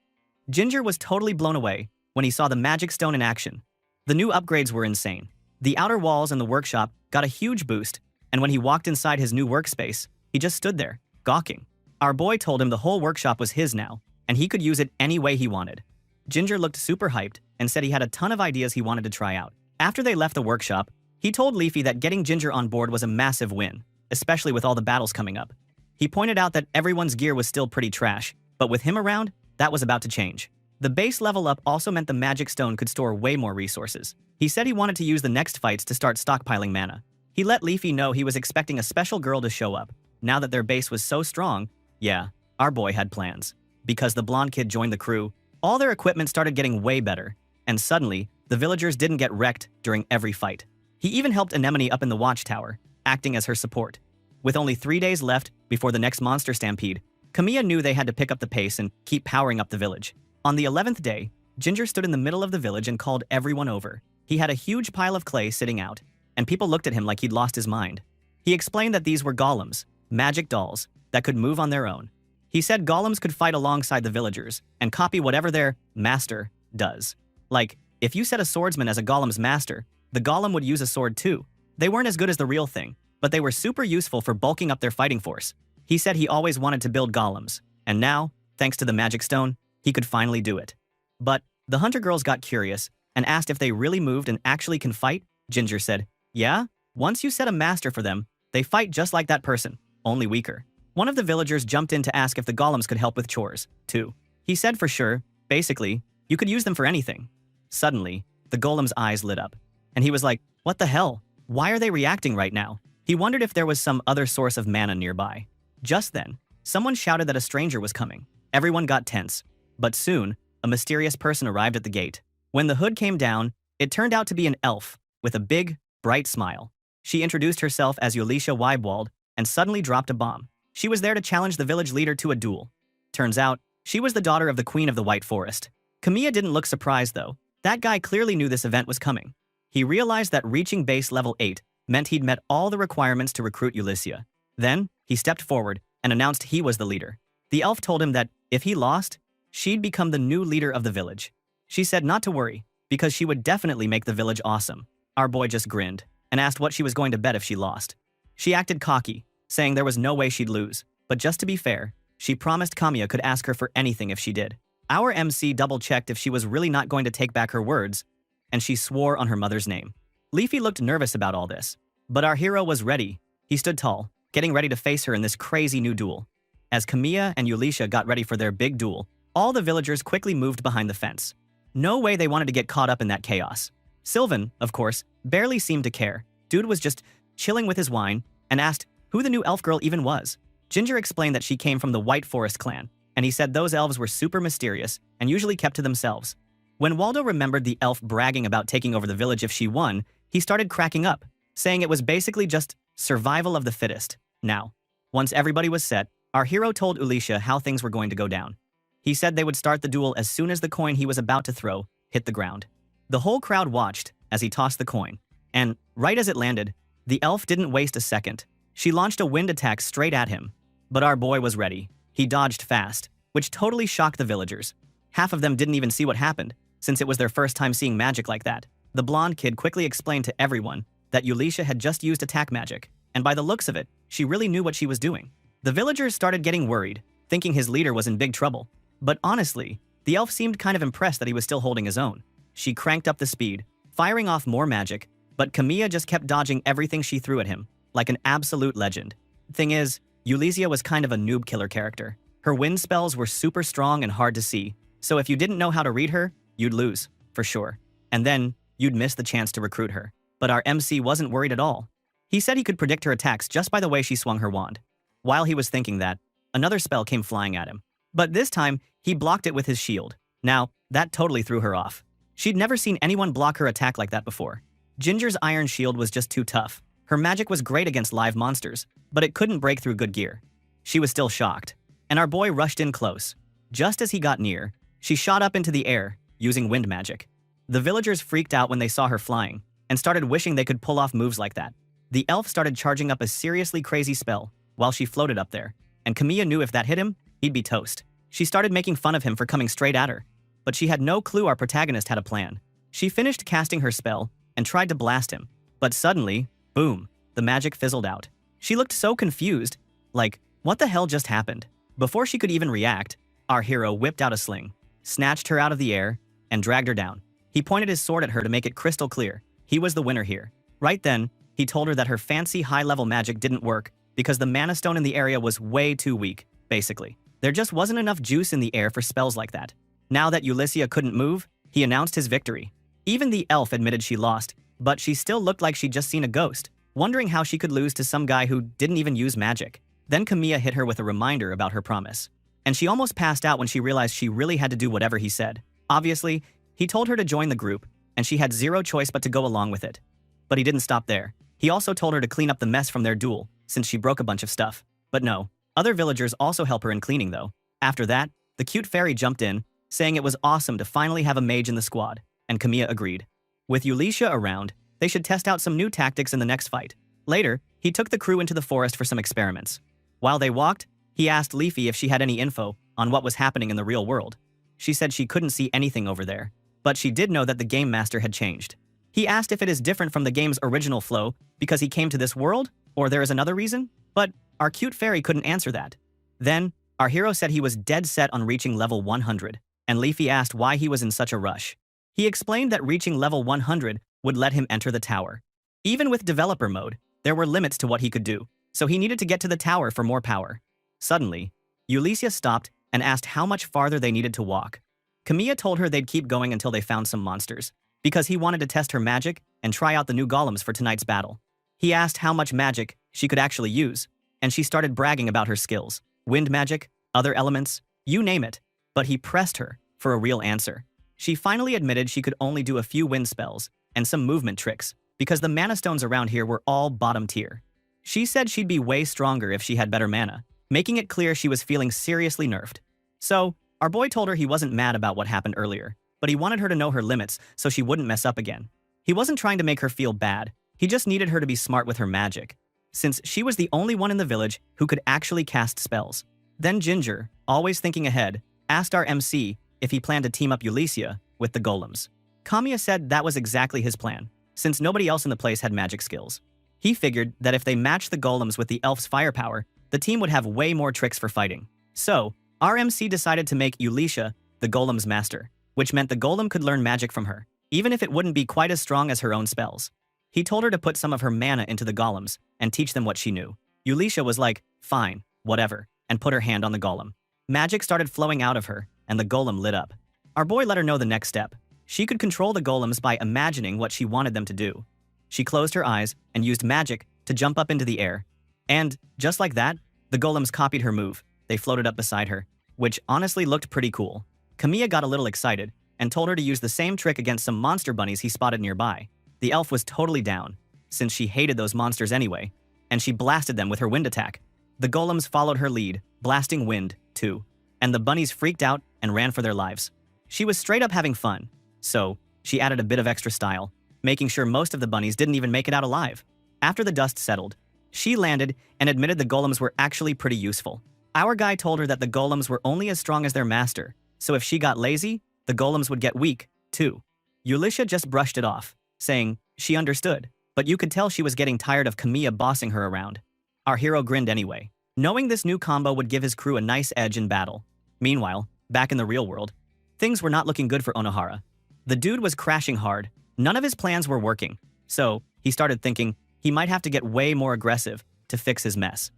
Ginger was totally blown away when he saw the magic stone in action. The new upgrades were insane. The outer walls and the workshop got a huge boost, and when he walked inside his new workspace, he just stood there, gawking. Our boy told him the whole workshop was his now, and he could use it any way he wanted. Ginger looked super hyped and said he had a ton of ideas he wanted to try out. After they left the workshop, he told Leafy that getting Ginger on board was a massive win, especially with all the battles coming up. He pointed out that everyone's gear was still pretty trash, but with him around, that was about to change. The base level up also meant the magic stone could store way more resources. He said he wanted to use the next fights to start stockpiling mana. He let Leafy know he was expecting a special girl to show up. Now that their base was so strong, yeah, our boy had plans. Because the blonde kid joined the crew, all their equipment started getting way better, and suddenly, the villagers didn't get wrecked during every fight. He even helped Anemone up in the watchtower, acting as her support. With only 3 days left before the next monster stampede, Kamiya knew they had to pick up the pace and keep powering up the village. On the 11th day, Ginger stood in the middle of the village and called everyone over. He had a huge pile of clay sitting out, and people looked at him like he'd lost his mind. He explained that these were golems, magic dolls, that could move on their own. He said golems could fight alongside the villagers and copy whatever their master does. Like, if you set a swordsman as a golem's master, the golem would use a sword too. They weren't as good as the real thing, but they were super useful for bulking up their fighting force. He said he always wanted to build golems, and now, thanks to the magic stone, he could finally do it. But the hunter girls got curious and asked if they really moved and actually can fight. Ginger said, yeah, once you set a master for them, they fight just like that person, only weaker. One of the villagers jumped in to ask if the golems could help with chores, too. He said for sure, basically, you could use them for anything. Suddenly, the golem's eyes lit up, and he was like, what the hell? Why are they reacting right now? He wondered if there was some other source of mana nearby. Just then, someone shouted that a stranger was coming. Everyone got tense, but soon, a mysterious person arrived at the gate. When the hood came down, it turned out to be an elf with a big, bright smile. She introduced herself as Yulisha Weibwald and suddenly dropped a bomb. She was there to challenge the village leader to a duel. Turns out, she was the daughter of the Queen of the White Forest. Kamiya didn't look surprised though. That guy clearly knew this event was coming. He realized that reaching base level 8 meant he'd met all the requirements to recruit Yulisha. Then, he stepped forward and announced he was the leader. The elf told him that if he lost, she'd become the new leader of the village. She said not to worry, because she would definitely make the village awesome. Our boy just grinned and asked what she was going to bet if she lost. She acted cocky, saying there was no way she'd lose, but just to be fair, she promised Kamiya could ask her for anything if she did. Our MC double-checked if she was really not going to take back her words, and she swore on her mother's name. Leafy looked nervous about all this, but our hero was ready. He stood tall, getting ready to face her in this crazy new duel. As Kamiya and Yulisha got ready for their big duel, all the villagers quickly moved behind the fence. No way they wanted to get caught up in that chaos. Sylvan, of course, barely seemed to care. Dude was just chilling with his wine and asked who the new elf girl even was. Ginger explained that she came from the White Forest clan, and he said those elves were super mysterious and usually kept to themselves. When Waldo remembered the elf bragging about taking over the village if she won, he started cracking up, saying it was basically just survival of the fittest. Now, once everybody was set, our hero told Yulisha how things were going to go down. He said they would start the duel as soon as the coin he was about to throw hit the ground. The whole crowd watched as he tossed the coin, and right as it landed, the elf didn't waste a second. She launched a wind attack straight at him, but our boy was ready. He dodged fast, which totally shocked the villagers. Half of them didn't even see what happened, since it was their first time seeing magic like that. The blonde kid quickly explained to everyone that Yulisha had just used attack magic, and by the looks of it, she really knew what she was doing. The villagers started getting worried, thinking his leader was in big trouble. But honestly, the elf seemed kind of impressed that he was still holding his own. She cranked up the speed, firing off more magic, but Kamiya just kept dodging everything she threw at him, like an absolute legend. Thing is, Yulisha was kind of a noob killer character. Her wind spells were super strong and hard to see, so if you didn't know how to read her, you'd lose, for sure. And then, you'd miss the chance to recruit her. But our MC wasn't worried at all. He said he could predict her attacks just by the way she swung her wand. While he was thinking that, another spell came flying at him. But this time, he blocked it with his shield. Now, that totally threw her off. She'd never seen anyone block her attack like that before. Ginger's iron shield was just too tough. Her magic was great against live monsters, but it couldn't break through good gear. She was still shocked, and our boy rushed in close. Just as he got near, she shot up into the air, using wind magic. The villagers freaked out when they saw her flying, and started wishing they could pull off moves like that. The elf started charging up a seriously crazy spell, while she floated up there, and Kamiya knew if that hit him, he'd be toast. She started making fun of him for coming straight at her, but she had no clue our protagonist had a plan. She finished casting her spell and tried to blast him, but suddenly, boom, the magic fizzled out. She looked so confused, like, what the hell just happened? Before she could even react, our hero whipped out a sling, snatched her out of the air, and dragged her down. He pointed his sword at her to make it crystal clear. He was the winner here. Right then, he told her that her fancy high-level magic didn't work because the mana stone in the area was way too weak, basically. There just wasn't enough juice in the air for spells like that. Now that Ulyssia couldn't move, he announced his victory. Even the elf admitted she lost, but she still looked like she'd just seen a ghost, wondering how she could lose to some guy who didn't even use magic. Then Kamiya hit her with a reminder about her promise. And she almost passed out when she realized she really had to do whatever he said. Obviously, he told her to join the group, and she had zero choice but to go along with it. But he didn't stop there. He also told her to clean up the mess from their duel, since she broke a bunch of stuff. But no, other villagers also help her in cleaning though. After that, the cute fairy jumped in, saying it was awesome to finally have a mage in the squad, and Kamiya agreed. With Ulyssia around, they should test out some new tactics in the next fight. Later, he took the crew into the forest for some experiments. While they walked, he asked Leafy if she had any info on what was happening in the real world. She said she couldn't see anything over there, but she did know that the game master had changed. He asked if it is different from the game's original flow because he came to this world, or there is another reason? But our cute fairy couldn't answer that. Then, our hero said he was dead set on reaching level 100, and Leafy asked why he was in such a rush. He explained that reaching level 100 would let him enter the tower. Even with developer mode, there were limits to what he could do, so he needed to get to the tower for more power. Suddenly, Ulyssia stopped and asked how much farther they needed to walk. Kamiya told her they'd keep going until they found some monsters, because he wanted to test her magic and try out the new golems for tonight's battle. He asked how much magic she could actually use, and she started bragging about her skills. Wind magic, other elements, you name it. But he pressed her for a real answer. She finally admitted she could only do a few wind spells and some movement tricks, because the mana stones around here were all bottom tier. She said she'd be way stronger if she had better mana, making it clear she was feeling seriously nerfed. So, our boy told her he wasn't mad about what happened earlier, but he wanted her to know her limits so she wouldn't mess up again. He wasn't trying to make her feel bad, he just needed her to be smart with her magic, since she was the only one in the village who could actually cast spells. Then Ginger, always thinking ahead, asked our MC if he planned to team up Ulyssia with the golems. Kamiya said that was exactly his plan, since nobody else in the place had magic skills. He figured that if they matched the golems with the elf's firepower, the team would have way more tricks for fighting. So, our MC decided to make Ulyssia the golem's master, which meant the golem could learn magic from her, even if it wouldn't be quite as strong as her own spells. He told her to put some of her mana into the golems and teach them what she knew. Ulyssia was like, fine, whatever, and put her hand on the golem. Magic started flowing out of her, and the golem lit up. Our boy let her know the next step. She could control the golems by imagining what she wanted them to do. She closed her eyes and used magic to jump up into the air. And, just like that, the golems copied her move. They floated up beside her, which honestly looked pretty cool. Kamiya got a little excited and told her to use the same trick against some monster bunnies he spotted nearby. The elf was totally down, since she hated those monsters anyway, and she blasted them with her wind attack. The golems followed her lead, blasting wind, too, and the bunnies freaked out and ran for their lives. She was straight up having fun, so she added a bit of extra style, making sure most of the bunnies didn't even make it out alive. After the dust settled, she landed and admitted the golems were actually pretty useful. Our guy told her that the golems were only as strong as their master, so if she got lazy, the golems would get weak, too. Ulyssia just brushed it off, saying she understood, but you could tell she was getting tired of Kamiya bossing her around. Our hero grinned anyway, knowing this new combo would give his crew a nice edge in battle. Meanwhile, back in the real world, things were not looking good for Onohara. The dude was crashing hard, none of his plans were working, so he started thinking he might have to get way more aggressive to fix his mess.